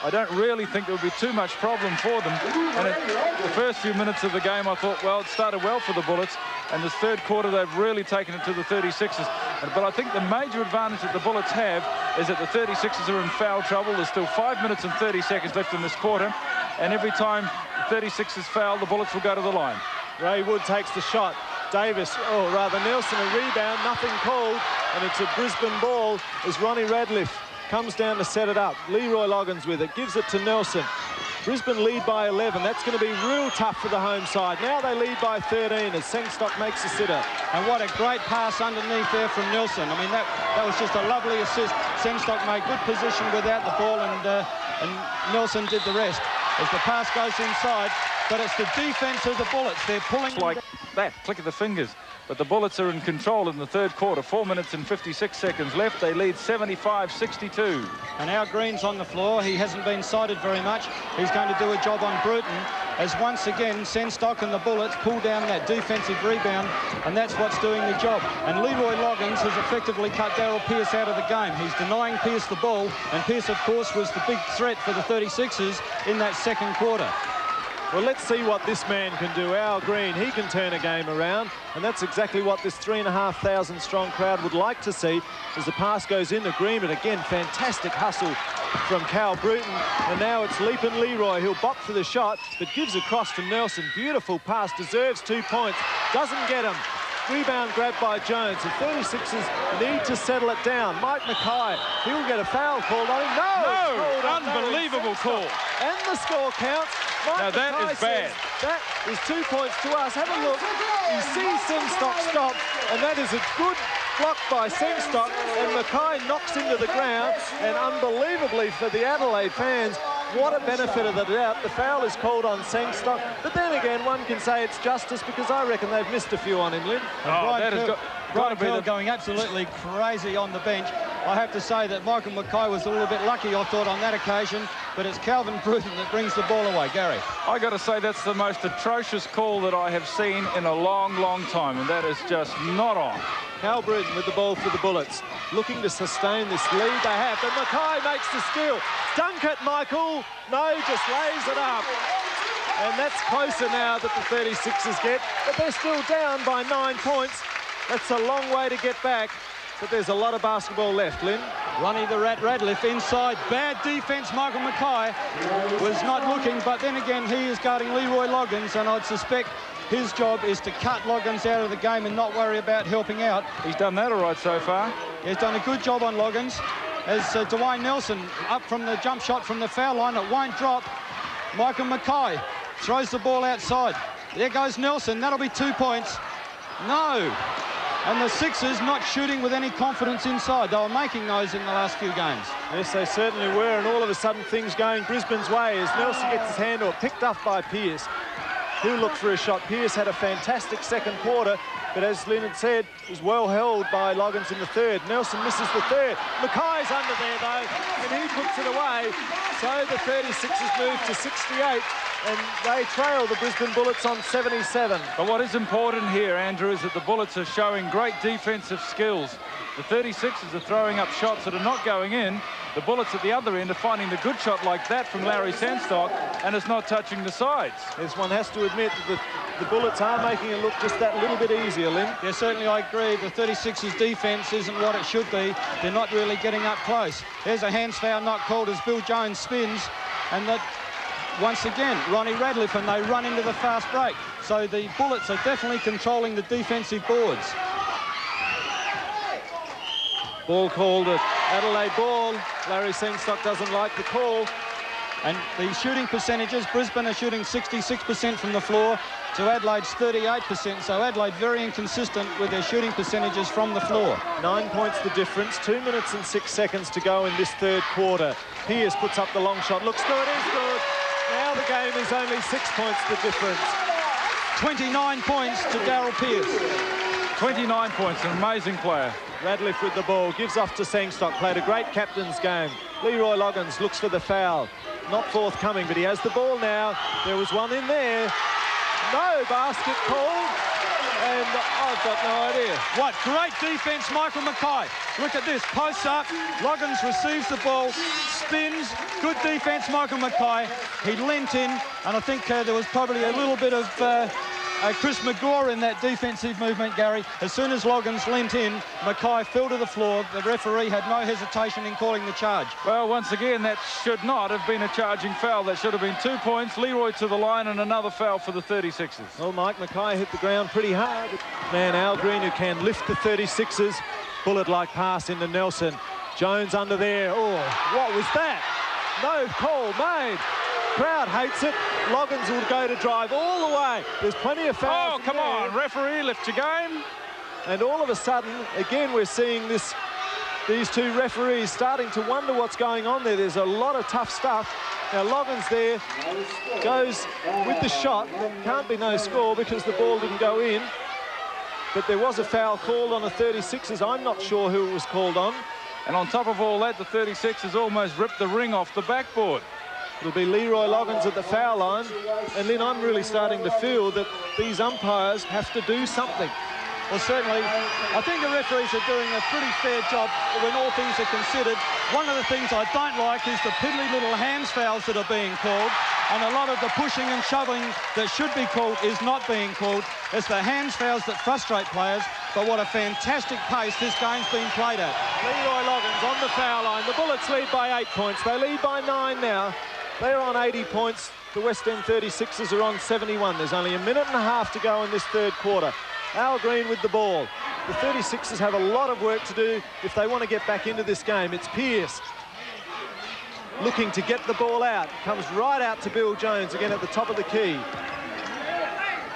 I don't really think there would be too much problem for them. And the first few minutes of the game, I thought, well, it started well for the Bullets, and this third quarter, they've really taken it to the 36ers. But I think the major advantage that the Bullets have is that the 36ers are in foul trouble. There's still 5 minutes and 30 seconds left in this quarter, and every time the 36ers foul, the Bullets will go to the line. Ray Wood takes the shot. Davis, or rather Nelson, a rebound, nothing called, and it's a Brisbane ball as Ronnie Radcliffe comes down to set it up. Leroy Loggins with it, gives it to Nelson. Brisbane lead by 11. That's going to be real tough for the home side. Now they lead by 13 as Sengstock makes a sitter. And what a great pass underneath there from Nelson. I mean, that was just a lovely assist. Sengstock made good position without the ball, and Nelson did the rest. As the pass goes inside, but it's the defence of the Bullets. They're pulling like that, click of the fingers. But the Bullets are in control in the third quarter. 4 minutes and 56 seconds left. They lead 75-62. And Al Green's on the floor. He hasn't been cited very much. He's going to do a job on Bruton as once again Sengstock and the Bullets pull down that defensive rebound, and that's what's doing the job. And Leroy Loggins has effectively cut Daryl Pearce out of the game. He's denying Pearce the ball, and Pearce, of course, was the big threat for the 36ers in that second quarter. Well, let's see what this man can do. Al Green, he can turn a game around, and that's exactly what this 3,500 strong crowd would like to see as the pass goes into Green. But again, fantastic hustle from Cal Bruton, and now it's Leapin' Leroy who'll bop for the shot, but gives across to Nelson. Beautiful pass, deserves 2 points, doesn't get him. Rebound grabbed by Jones. The 36ers need to settle it down. Mike Mackay, he'll get a foul called on him. No! Unbelievable call. And the score counts. Mike now that Mackay is bad. That is 2 points to us. Have a look. You see Sengstock stop, and that is a good block by Sengstock, and Mackay knocks into the ground, and unbelievably for the Adelaide fans, what a benefit of the doubt. The foul is called on Sengstock, but then again, one can say it's justice because I reckon they've missed a few on him, Lynn. Brian Curl going absolutely crazy on the bench. I have to say that Michael Mackay was a little bit lucky, I thought, on that occasion, but it's Calvin Bruton that brings the ball away. Gary. I got to say that's the most atrocious call that I have seen in a long, long time, and that is just not on. Cal Bruton with the ball for the Bullets, looking to sustain this lead they have, but Mackay makes the steal. Dunk it, Michael. No, just lays it up. And that's closer now that the 36ers get, but they're still down by 9 points. That's a long way to get back, but there's a lot of basketball left, Lynn. Ronnie the Rat Radcliffe inside. Bad defence, Michael Mackay was not looking, but then again, he is guarding Leroy Loggins, and I'd suspect his job is to cut Loggins out of the game and not worry about helping out. He's done that all right so far. He's done a good job on Loggins. As Dwayne Nelson up from the jump shot from the foul line, it won't drop. Michael Mackay throws the ball outside. There goes Nelson. That'll be 2 points. No. And the Sixers not shooting with any confidence inside. They were making those in the last few games. Yes, they certainly were, and all of a sudden things going Brisbane's way as Nelson gets his hand up, picked up by Pearce. Who looked for a shot? Pearce had a fantastic second quarter, but as Lynn had said, was well held by Loggins in the third. Nelson misses the third. Mackay's under there, though, and he puts it away. So the 36ers move to 68, and they trail the Brisbane Bullets on 77. But what is important here, Andrew, is that the Bullets are showing great defensive skills. The 36ers are throwing up shots that are not going in. The Bullets at the other end are finding the good shot like that from Larry Sandstock, and it's not touching the sides. Yes, one has to admit that the Bullets are making it look just that little bit easier, Lynn. Yeah, certainly I agree. The 36ers defence isn't what it should be. They're not really getting up close. There's a hands foul not called as Bill Jones spins, and that once again, Ronnie Radcliffe, and they run into the fast break. So the Bullets are definitely controlling the defensive boards. Ball called at Adelaide ball. Larry Sandstock doesn't like the call. And the shooting percentages, Brisbane are shooting 66% from the floor to Adelaide's 38%. So Adelaide very inconsistent with their shooting percentages from the floor. 9 points the difference. 2 minutes and 6 seconds to go in this third quarter. Pearce puts up the long shot. Looks good, is good. Now the game is only 6 points the difference. 29 points to Daryl Pearce. 29 points, an amazing player. Radcliffe with the ball, gives off to Sangstock, played a great captain's game. Leroy Loggins looks for the foul. Not forthcoming, but he has the ball now. There was one in there. No basket called, and I've got no idea. What great defence, Michael Mackay. Look at this, posts up, Loggins receives the ball, spins, good defence, Michael Mackay. He leant in, and I think there was probably a little bit of Chris McGraw in that defensive movement, Gary. As soon as Loggins leant in, Mackay fell to the floor. The referee had no hesitation in calling the charge. Well, once again, that should not have been a charging foul. That should have been 2 points. Leroy to the line and another foul for the 36ers. Well, Mike Mackay hit the ground pretty hard. Man, Al Green, who can lift the 36ers. Bullet-like pass into Nelson. Jones under there. Oh, what was that? No call made. Crowd hates it. Loggins will go to drive all the way. There's plenty of fouls. Oh, come on, referee, lift your game. And all of a sudden, again, we're seeing these two referees starting to wonder what's going on there. There's a lot of tough stuff. Now, Loggins there goes with the shot. Can't be no score because the ball didn't go in. But there was a foul called on the 36ers. I'm not sure who it was called on. And on top of all that, the 36ers almost ripped the ring off the backboard. It'll be Leroy Loggins at the foul line. And Lynn, I'm really starting to feel that these umpires have to do something. Well, certainly, I think the referees are doing a pretty fair job when all things are considered. One of the things I don't like is the piddly little hands fouls that are being called, and a lot of the pushing and shoving that should be called is not being called. It's the hands fouls that frustrate players, but what a fantastic pace this game's been played at. Leroy Loggins on the foul line. The Bullets lead by 8 points. They lead by 9 now. They're on 80 points. The West End 36ers are on 71. There's only a minute and a half to go in this third quarter. Al Green with the ball. The 36ers have a lot of work to do if they want to get back into this game. It's Pearce looking to get the ball out. Comes right out to Bill Jones again at the top of the key.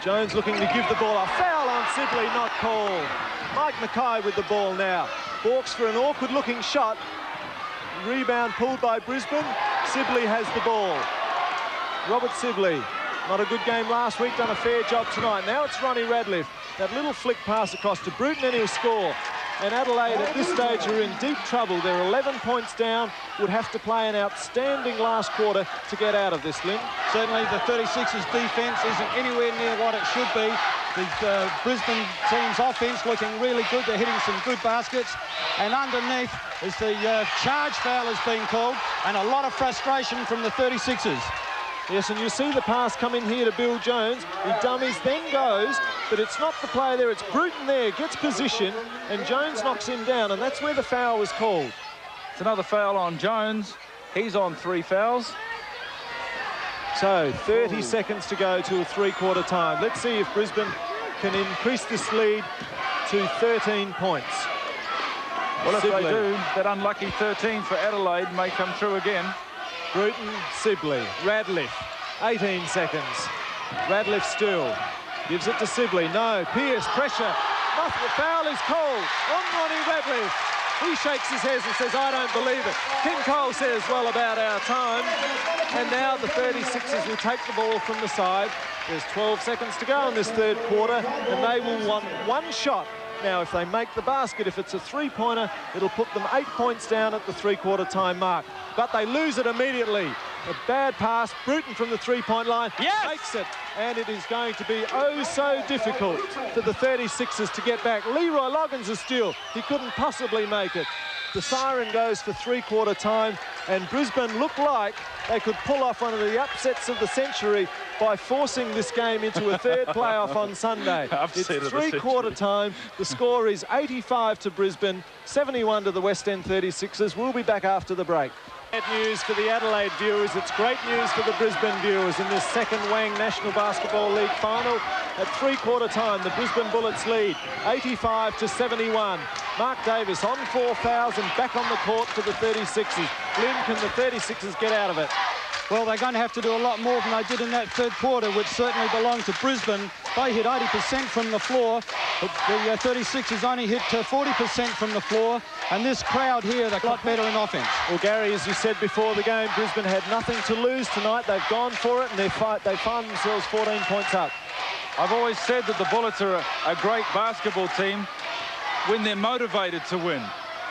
Jones looking to give the ball a foul on Sibley, not called. Mike Mackay with the ball now. Balks for an awkward looking shot. Rebound pulled by Brisbane. Sibley has the ball. Robert Sibley, not a good game last week, done a fair job tonight. Now it's Ronnie Radcliffe. That little flick pass across to Bruton and he'll score. And Adelaide at this stage are in deep trouble. They're 11 points down, would have to play an outstanding last quarter to get out of this, Lynn. Certainly the 36ers defence isn't anywhere near what it should be. The Brisbane team's offence looking really good. They're hitting some good baskets. And underneath is the charge foul has been called, and a lot of frustration from the 36ers. Yes, and you see the pass come in here to Bill Jones. He dummies, then goes, but it's not the player there. It's Bruton there, gets position, and Jones knocks him down, and that's where the foul was called. It's another foul on Jones. He's on 3 fouls. So 30 seconds to go to a three-quarter time. Let's see if Brisbane can increase this lead to 13 points. Well, if Sibley. they do, that unlucky 13 for Adelaide may come true again. Bruton, Sibley, Radcliffe, 18 seconds. Radcliffe still, gives it to Sibley. No, Pearce, pressure. Nothing, the foul is called on Ronnie Radcliffe. He shakes his head and says, I don't believe it. King Cole says, well, about our time. And now the 36ers will take the ball from the side. There's 12 seconds to go in this third quarter, and they will want one shot. Now, if they make the basket, if it's a three-pointer, it'll put them 8 points down at the three-quarter time mark. But they lose it immediately. A bad pass, Bruton from the three-point line, takes it. And it is going to be oh so difficult for the 36ers to get back. Leroy Loggins is still, he couldn't possibly make it. The siren goes for three-quarter time, and Brisbane look like they could pull off one of the upsets of the century by forcing this game into a third playoff on Sunday. It's three-quarter time. The score is 85 to Brisbane, 71 to the West End 36ers. We'll be back after the break. Bad news for the Adelaide viewers. It's great news for the Brisbane viewers in this second Wang National Basketball League final. At three-quarter time, the Brisbane Bullets lead, 85 to 71. Mark Davis on 4 fouls and back on the court for the 36ers. Lynn, can the 36ers get out of it? Well, they're going to have to do a lot more than they did in that third quarter, which certainly belonged to Brisbane. They hit 80% from the floor. The 36ers only hit 40% from the floor. And this crowd here, they're a lot better in offense. Well, Gary, as you said before the game, Brisbane had nothing to lose tonight. They've gone for it, and they find themselves 14 points up. I've always said that the Bullets are a great basketball team when they're motivated to win.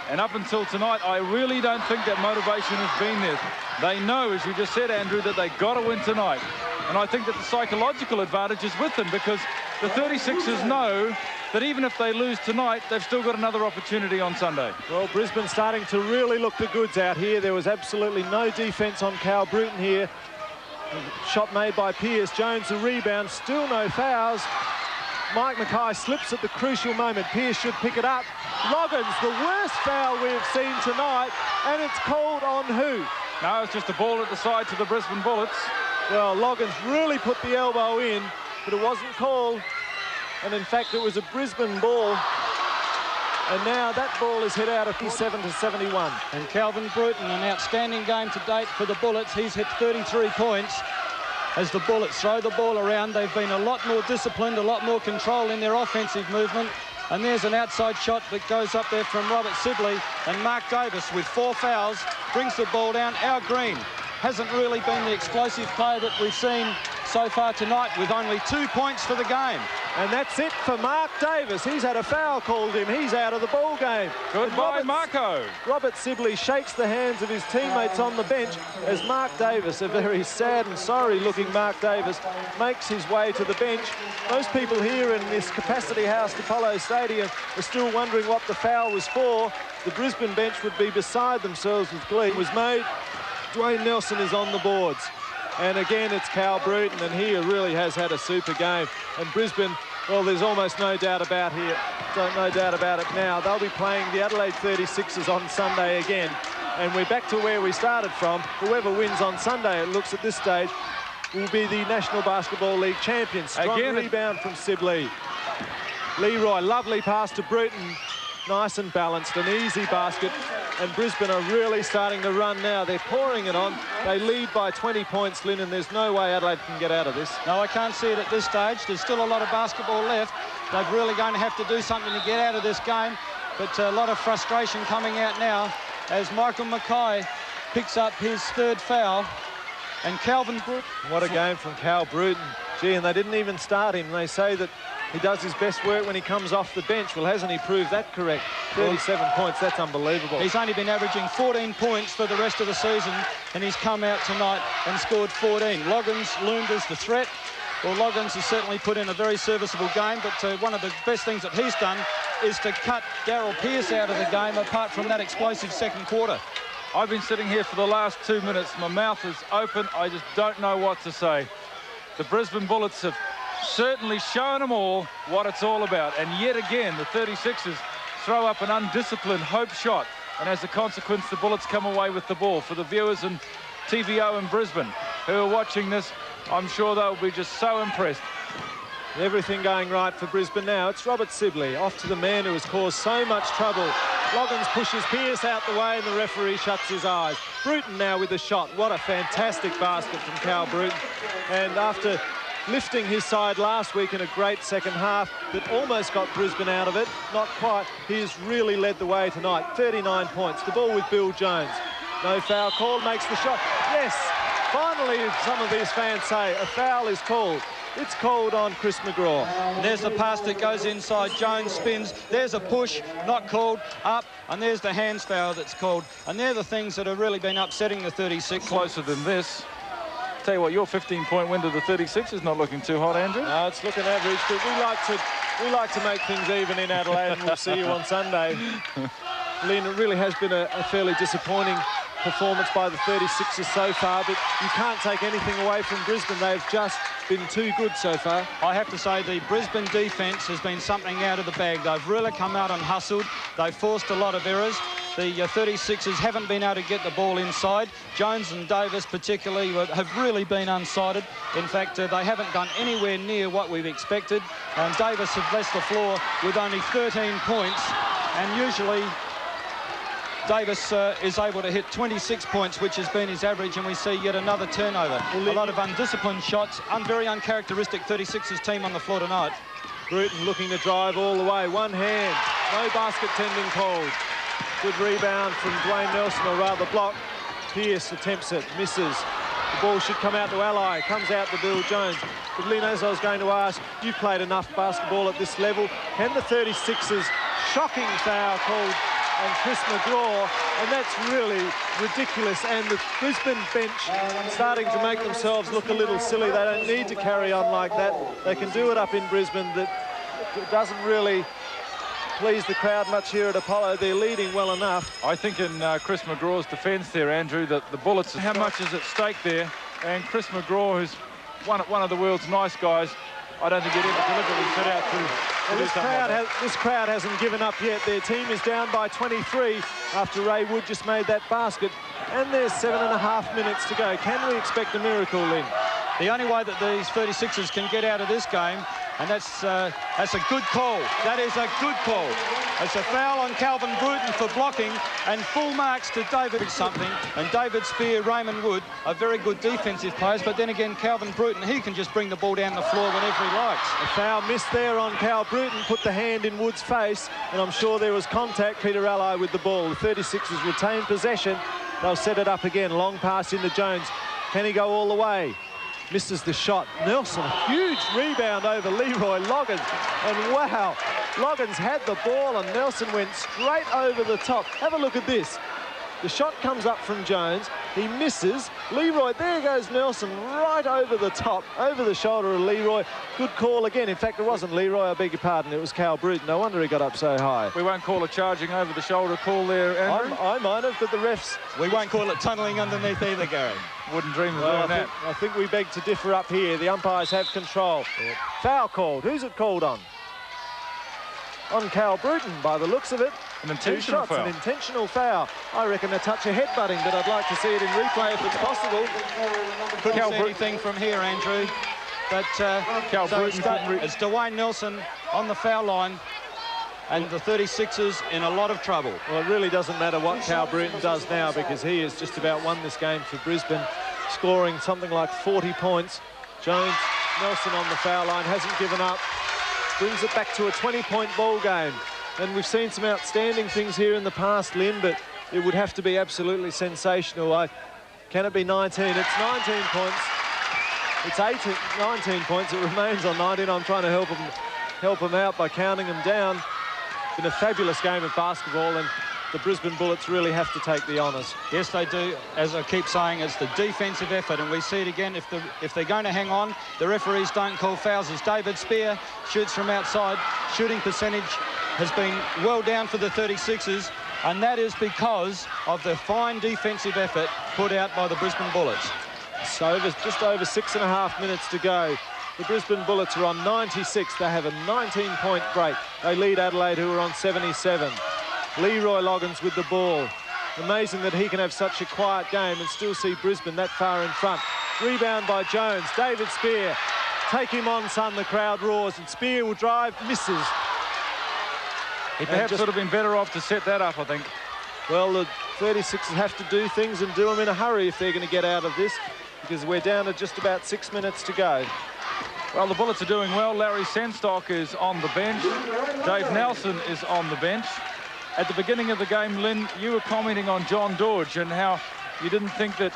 And up until tonight, I really don't think that motivation has been there. They know, as you just said, Andrew, that they've got to win tonight. And I think that the psychological advantage is with them, because the 36ers know that even if they lose tonight, they've still got another opportunity on Sunday. Well, Brisbane starting to really look the goods out here. There was absolutely no defence on Cal Bruton here. Shot made by Pierce. Jones, the rebound, still no fouls. Mike Mackay slips at the crucial moment. Pierce should pick it up. Loggins, the worst foul we've seen tonight, and it's called on who? No, it's just a ball at the side to the Brisbane Bullets. Well, Loggins really put the elbow in, but it wasn't called. And in fact, it was a Brisbane ball. And now that ball is hit out of 57 to 71. And Calvin Bruton, an outstanding game to date for the Bullets. He's hit 33 points. As the Bullets throw the ball around, they've been a lot more disciplined, a lot more control in their offensive movement. And there's an outside shot that goes up there from Robert Sibley. And Mark Davis, with 4 fouls, brings the ball down. Al Green hasn't really been the explosive player that we've seen so far tonight, with only 2 points for the game. And that's it for Mark Davis. He's had a foul called him. He's out of the ball game. Goodbye, Marco. Robert Sibley shakes the hands of his teammates on the bench as Mark Davis, a very sad and sorry-looking Mark Davis, makes his way to the bench. Most people here in this Capacity House Apollo Stadium are still wondering what the foul was for. The Brisbane bench would be beside themselves with glee. It was made. Dwayne Nelson is on the boards. And again, it's Cal Bruton, and he really has had a super game. And Brisbane, well, there's almost no doubt about here. No doubt about it now. They'll be playing the Adelaide 36ers on Sunday again. And we're back to where we started from. Whoever wins on Sunday, it looks at this stage, will be the National Basketball League champions. Strong rebound from Sibley. Leroy, lovely pass to Bruton. Nice and balanced, an easy basket. And Brisbane are really starting to run now. They're pouring it on. They lead by 20 points, Lynn, and there's no way Adelaide can get out of this. No, I can't see it at this stage. There's still a lot of basketball left. They're really going to have to do something to get out of this game. But a lot of frustration coming out now as Michael Mackay picks up his 3rd foul. And Calvin Bruton. What a game from Cal Bruton. Gee, and they didn't even start him. They say that he does his best work when he comes off the bench. Well, hasn't he proved that correct? 37 points, that's unbelievable. He's only been averaging 14 points for the rest of the season, and he's come out tonight and scored 14. Loggins loomed as the threat. Well, Loggins has certainly put in a very serviceable game, but one of the best things that he's done is to cut Darryl Pierce out of the game, apart from that explosive second quarter. I've been sitting here for the last 2 minutes. My mouth is open. I just don't know what to say. The Brisbane Bullets have certainly shown them all what it's all about. And yet again, the 36ers throw up an undisciplined hope shot. And as a consequence, the Bullets come away with the ball. For the viewers in TVO in Brisbane who are watching this, I'm sure they'll be just so impressed. Everything going right for Brisbane now. It's Robert Sibley off to the man who has caused so much trouble. Loggins pushes Pierce out the way and the referee shuts his eyes. Bruton now with the shot. What a fantastic basket from Cal Bruton. And after lifting his side last week in a great second half that almost got Brisbane out of it. Not quite. He has really led the way tonight. 39 points. The ball with Bill Jones. No foul called, makes the shot. Yes, finally, some of these fans say a foul is called. It's called on Chris McGraw. There's the pass that goes inside. Jones spins. There's a push, not called, up. And there's the hands foul that's called. And they're the things that have really been upsetting the 36. Closer than this. Tell you what, your 15-point win to the 36 is not looking too hot, Andrew. No, it's looking average, but we like to make things even in Adelaide, and we'll see you on Sunday. Lynn, it really has been a fairly disappointing performance by the 36ers so far, but you can't take anything away from Brisbane. They've just been too good so far. I have to say the Brisbane defence has been something out of the bag. They've really come out and hustled. They've forced a lot of errors. The 36ers haven't been able to get the ball inside. Jones and Davis particularly have really been unsighted. In fact, they haven't done anywhere near what we've expected. And Davis has blessed the floor with only 13 points. And usually Davis is able to hit 26 points, which has been his average, and we see yet another turnover. A lot of undisciplined shots, very uncharacteristic 36ers team on the floor tonight. Bruton looking to drive all the way. One hand. No basket tending called. Good rebound from Dwayne Nelson, or rather block. Pearce attempts it, misses. The ball should come out to Ally, comes out to Bill Jones. But Lynn, as I was going to ask, you've played enough basketball at this level. Can the 36ers, shocking foul called on Chris McGraw, and that's really ridiculous. And the Brisbane bench starting to make themselves look a little silly. They don't need to carry on like that. They can do it up in Brisbane. That doesn't really please the crowd much here at Apollo. They're leading well enough. I think in Chris McGraw's defence there, Andrew, that the Bullets, how much is at stake there? And Chris McGraw, who's one of the world's nice guys, I don't think he'd ever deliberately set out to well, this crowd hasn't given up yet. Their team is down by 23 after Ray Wood just made that basket. And there's 7.5 minutes to go. Can we expect a miracle, Lynn? The only way that these 36ers can get out of this game, and that's a good call. That is a good call. It's a foul on Calvin Bruton for blocking, and full marks to David something. And David Spear, Raymond Wood are very good defensive players, but then again, Calvin Bruton, he can just bring the ball down the floor whenever he likes. A foul missed there on Cal Bruton, put the hand in Wood's face, and I'm sure there was contact. Peter Ally with the ball. The 36ers retain possession. They'll set it up again. Long pass into Jones. Can he go all the way? Misses the shot. Nelson, a huge rebound over Leroy Loggins. And wow, Loggins had the ball and Nelson went straight over the top. Have a look at this. The shot comes up from Jones. He misses. Leroy, there goes Nelson right over the top, over the shoulder of Leroy. Good call again. In fact, it wasn't Leroy, I beg your pardon. It was Cal Bruton. No wonder he got up so high. We won't call a charging over the shoulder call there, Andrew. I might have, but the refs... We won't call it tunnelling underneath either, Gary. Wouldn't dream of doing that. I think we beg to differ up here. The umpires have control. Yep. Foul called. Who's it called on? On Cal Bruton, by the looks of it. An intentional foul. An intentional foul. I reckon a touch of headbutting, but I'd like to see it in replay if it's possible. Couldn't see anything from here, Andrew. But Cal Bruton it's Dwayne Nelson on the foul line, and the 36ers in a lot of trouble. Well, it really doesn't matter what Cal Bruton does now, because he has just about won this game for Brisbane, scoring something like 40 points. Jones, Nelson on the foul line, hasn't given up. Brings it back to a 20-point ball game. And we've seen some outstanding things here in the past, Lynn, but it would have to be absolutely sensational. Can it be 19? It's 19 points. It's 19 points. It remains on 19. I'm trying to help them out by counting them down. It's been a fabulous game of basketball, and the Brisbane Bullets really have to take the honours. Yes, they do. As I keep saying, it's the defensive effort, and we see it again. If they're going to hang on, the referees don't call fouls. As David Spear shoots from outside, shooting percentage has been well down for the 36ers, and that is because of the fine defensive effort put out by the Brisbane Bullets. So just over 6.5 minutes to go. The Brisbane Bullets are on 96. They have a 19-point break. They lead Adelaide, who are on 77. Leroy Loggins with the ball. Amazing that he can have such a quiet game and still see Brisbane that far in front. Rebound by Jones. David Spear. Take him on, son, the crowd roars, and Spear will drive, misses. He perhaps would have been better off to set that up, I think. Well, the 36ers have to do things and do them in a hurry if they're going to get out of this, because we're down to just about 6 minutes to go. Well, the Bullets are doing well. Larry Senstock is on the bench. Dave Nelson is on the bench. At the beginning of the game, Lynn, you were commenting on John Dorge and how you didn't think that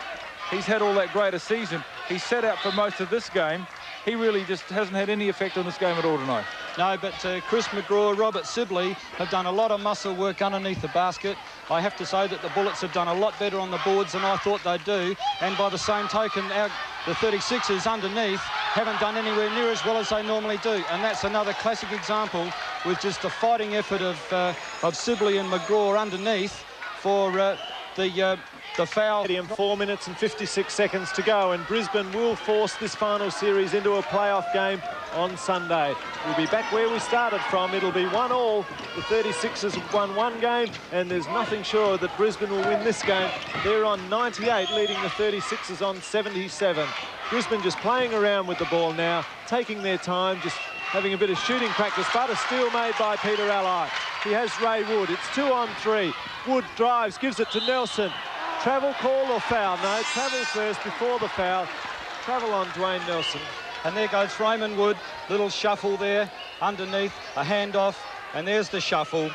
he's had all that great a season. He set out for most of this game. He really just hasn't had any effect on this game at all tonight. No, but Chris McGraw, Robert Sibley have done a lot of muscle work underneath the basket. I have to say that the Bullets have done a lot better on the boards than I thought they'd do. And by the same token, the 36ers underneath haven't done anywhere near as well as they normally do. And that's another classic example with just the fighting effort of Sibley and McGraw underneath for the foul. 4 minutes and 56 seconds to go, and Brisbane will force this final series into a playoff game on Sunday. We'll be back where we started from. It'll be 1-1. The 36ers have won one game, and there's nothing sure that Brisbane will win this game. They're on 98, leading the 36ers on 77. Brisbane just playing around with the ball now, taking their time, just having a bit of shooting practice, but a steal made by Peter Ally. He has Ray Wood. It's 2-on-3. Wood drives, gives it to Nelson. Travel call or foul? No, travel first before the foul. Travel on Dwayne Nelson. And there goes Raymond Wood. Little shuffle there underneath, a handoff, and there's the shuffle.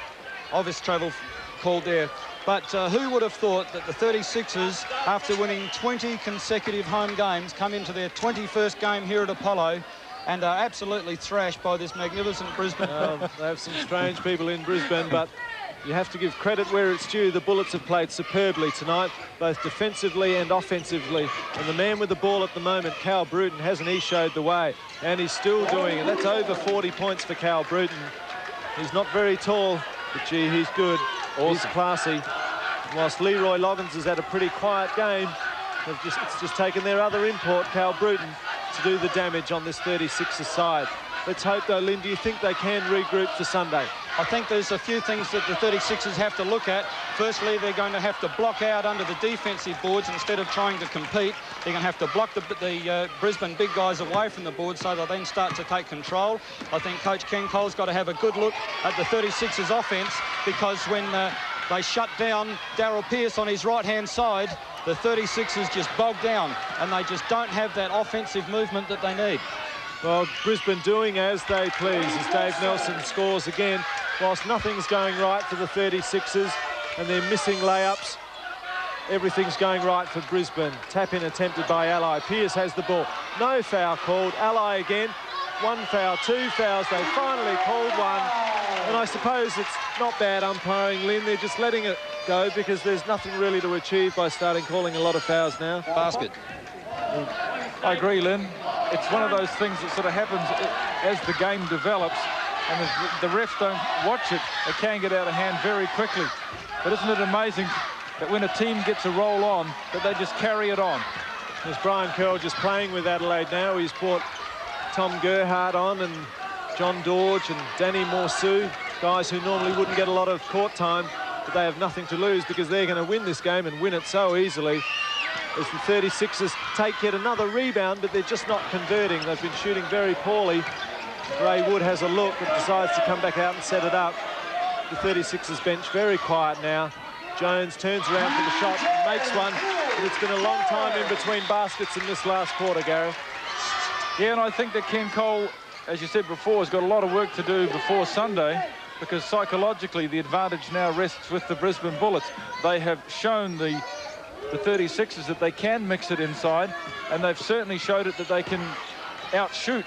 Obvious travel called there. But who would have thought that the 36ers, after winning 20 consecutive home games, come into their 21st game here at Apollo and are absolutely thrashed by this magnificent Brisbane. They have some strange people in Brisbane, but you have to give credit where it's due. The Bullets have played superbly tonight, both defensively and offensively. And the man with the ball at the moment, Cal Bruton, hasn't he showed the way? And he's still doing it. That's over 40 points for Cal Bruton. He's not very tall, but gee, he's good. Awesome. He's classy. Whilst Leroy Loggins has had a pretty quiet game, it's just taken their other import, Cal Bruton, to do the damage on this 36er side. Let's hope, though, Lynn, do you think they can regroup for Sunday? I think there's a few things that the 36ers have to look at. Firstly, they're going to have to block out under the defensive boards instead of trying to compete. They're going to have to block the Brisbane big guys away from the board so they'll then start to take control. I think Coach Ken Cole's got to have a good look at the 36ers offence, because when they shut down Darryl Pearce on his right-hand side, the 36ers just bog down and they just don't have that offensive movement that they need. Well, Brisbane doing as they please as Dave Nelson scores again. Whilst nothing's going right for the 36ers and they're missing layups, everything's going right for Brisbane. Tap-in attempted by Ally. Pearce has the ball. No foul called. Ally again. One foul, two fouls. They finally called one. And I suppose it's not bad umpiring, Lynn. They're just letting it go because there's nothing really to achieve by starting calling a lot of fouls now. Basket. I agree, Lynn. It's one of those things that sort of happens as the game develops, and if the refs don't watch it, it can get out of hand very quickly. But isn't it amazing that when a team gets a roll on, that they just carry it on? There's Brian Curl just playing with Adelaide now. He's brought Tom Gerhardt on and John Dorge and Danny Morsu, guys who normally wouldn't get a lot of court time, but they have nothing to lose because they're going to win this game and win it so easily. As the 36ers take yet another rebound, but they're just not converting. They've been shooting very poorly. Ray Wood has a look but decides to come back out and set it up. The 36ers bench very quiet now. Jones turns around for the shot, makes one, but it's been a long time in between baskets in this last quarter, Gary. Yeah, and I think that Ken Cole, as you said before, has got a lot of work to do before Sunday, because psychologically the advantage now rests with the Brisbane Bullets. They have shown the 36ers that they can mix it inside, and they've certainly showed it that they can outshoot.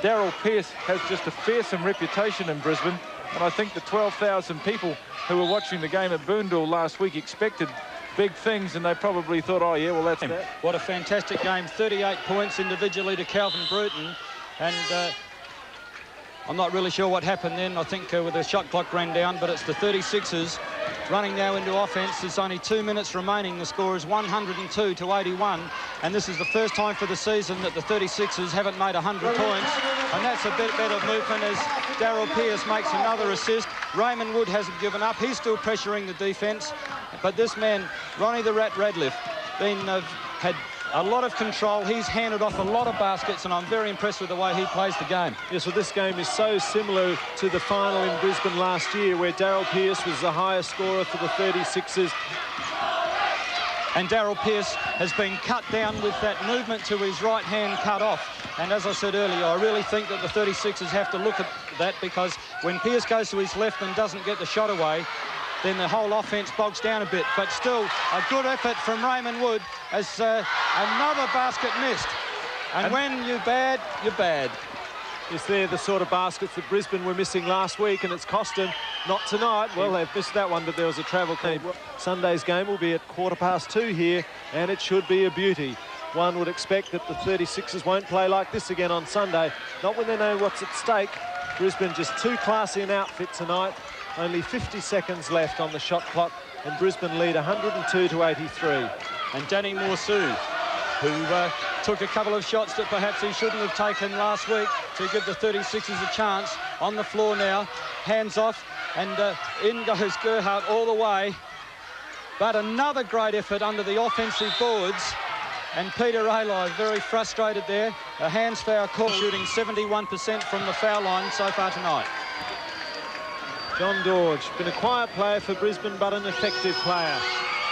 Darryl Pearce has just a fearsome reputation in Brisbane, and I think the 12,000 people who were watching the game at Boondall last week expected big things, and they probably thought, oh yeah, well that's that. What a fantastic game. 38 points individually to Calvin Bruton, and I'm not really sure what happened then. I think with the shot clock ran down, but it's the 36ers running now into offense. There's only 2 minutes remaining. The score is 102-81, and this is the first time for the season that the 36ers haven't made 100 points, and that's a bit better movement as Darryl Pearce makes another assist. Raymond Wood hasn't given up. He's still pressuring the defense, but this man, Ronnie the Rat Radcliffe, had a lot of control. He's handed off a lot of baskets, and I'm very impressed with the way he plays the game. Yes, well, this game is so similar to the final in Brisbane last year, where Darryl Pearce was the highest scorer for the 36ers. and Daryl Pearce has been cut down with that movement to his right hand cut off. And as I said earlier, I really think that the 36ers have to look at that, because when Pearce goes to his left and doesn't get the shot away, then the whole offence bogs down a bit. But still, a good effort from Raymond Wood as another basket missed. And when you're bad, you're bad. Is there the sort of baskets that Brisbane were missing last week, and it's cost them? Not tonight. Well, they've missed that one, but there was a travel call. Sunday's game will be at 2:15 here, and it should be a beauty. One would expect that the 36ers won't play like this again on Sunday, not when they know what's at stake. Brisbane just too classy an outfit tonight. Only 50 seconds left on the shot clock, and Brisbane lead 102-83. And Danny Morsu, who took a couple of shots that perhaps he shouldn't have taken last week to give the 36ers a chance, on the floor now, hands off, and in goes Gerhardt all the way. But another great effort under the offensive boards, and Peter Ayli very frustrated there. A hands foul call, shooting 71% from the foul line so far tonight. John Dorge, been a quiet player for Brisbane, but an effective player.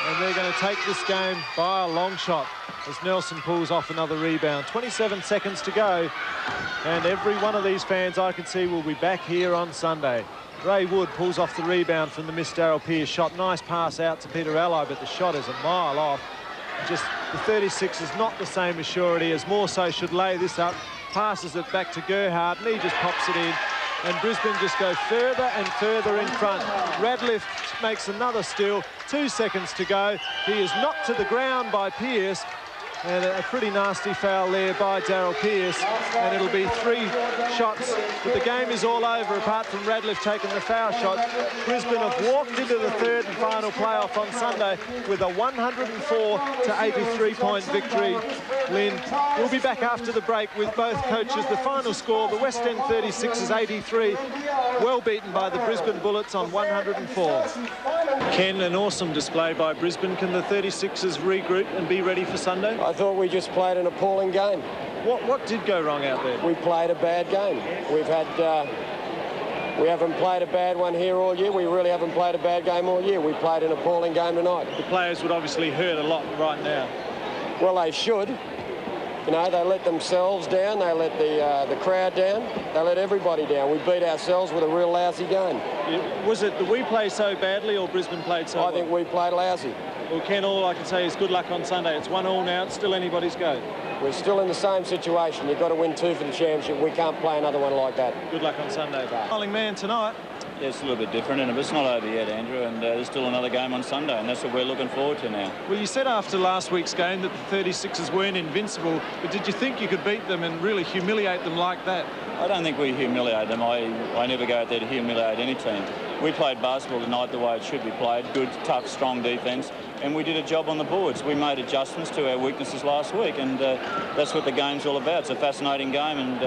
And they're going to take this game by a long shot as Nelson pulls off another rebound. 27 seconds to go, and every one of these fans I can see will be back here on Sunday. Ray Wood pulls off the rebound from the missed Daryl Pearce shot. Nice pass out to Peter Ayli, but the shot is a mile off. Just the 36 is not the same as surety, as Morso should lay this up. Passes it back to Gerhardt, and he just pops it in. And Brisbane just go further and further in front. Radcliffe makes another steal. 2 seconds to go. He is knocked to the ground by Pearce. And a pretty nasty foul there by Daryl Pearce. And it'll be 3 shots. But the game is all over, apart from Radcliffe taking the foul shot. Brisbane have walked into the third and final playoff on Sunday with a 104-83 point victory. Lynn, we'll be back after the break with both coaches. The final score, the West End 36ers 83, well beaten by the Brisbane Bullets on 104. Ken, an awesome display by Brisbane. Can the 36ers regroup and be ready for Sunday? I thought we just played an appalling game. What did go wrong out there? We played a bad game. We haven't played a bad one here all year. We really haven't played a bad game all year. We played an appalling game tonight. The players would obviously hurt a lot right now. Well, they should. You know, they let themselves down. They let the crowd down. They let everybody down. We beat ourselves with a real lousy game. Was it that we played so badly, or Brisbane played so well? I think we played lousy. Well, Ken, all I can say is good luck on Sunday. It's 1-1 now. It's still anybody's go. We're still in the same situation. You've got to win 2 for the championship. We can't play another one like that. Good luck on Sunday. Bowling man tonight. Yeah, it's a little bit different, but it's not over yet, Andrew, and there's still another game on Sunday, and that's what we're looking forward to now. Well, you said after last week's game that the 36ers weren't invincible, but did you think you could beat them and really humiliate them like that? I don't think we humiliate them. I never go out there to humiliate any team. We played basketball tonight the way it should be played. Good, tough, strong defence. And we did a job on the boards. We made adjustments to our weaknesses last week, and that's what the game's all about. It's a fascinating game, and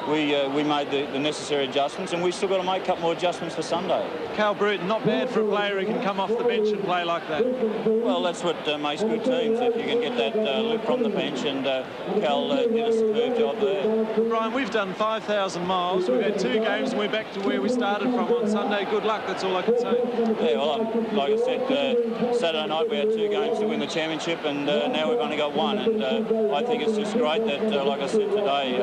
we made the necessary adjustments, and we've still got to make a couple more adjustments for Sunday. Cal Bruton, not bad for a player who can come off the bench and play like that. Well, that's what makes good teams, if you can get that lift from the bench, and Cal did a superb job there. Brian, we've done 5,000 miles. We've had 2 games, and we're back to where we started from on Sunday. Good luck, that's all I can say. Yeah, well, like I said, Saturday night we had 2 games to win the championship, and now we've only got 1, and I think it's just great that, like I said today,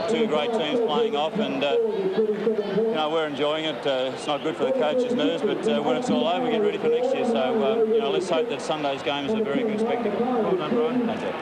2 great teams playing off, and you know, we're enjoying it. It's not good for the coaches' nerves, but when it's all over, we get ready for next year. So you know, let's hope that Sunday's game is a very good spectacle. Well done, Brian. Thank you.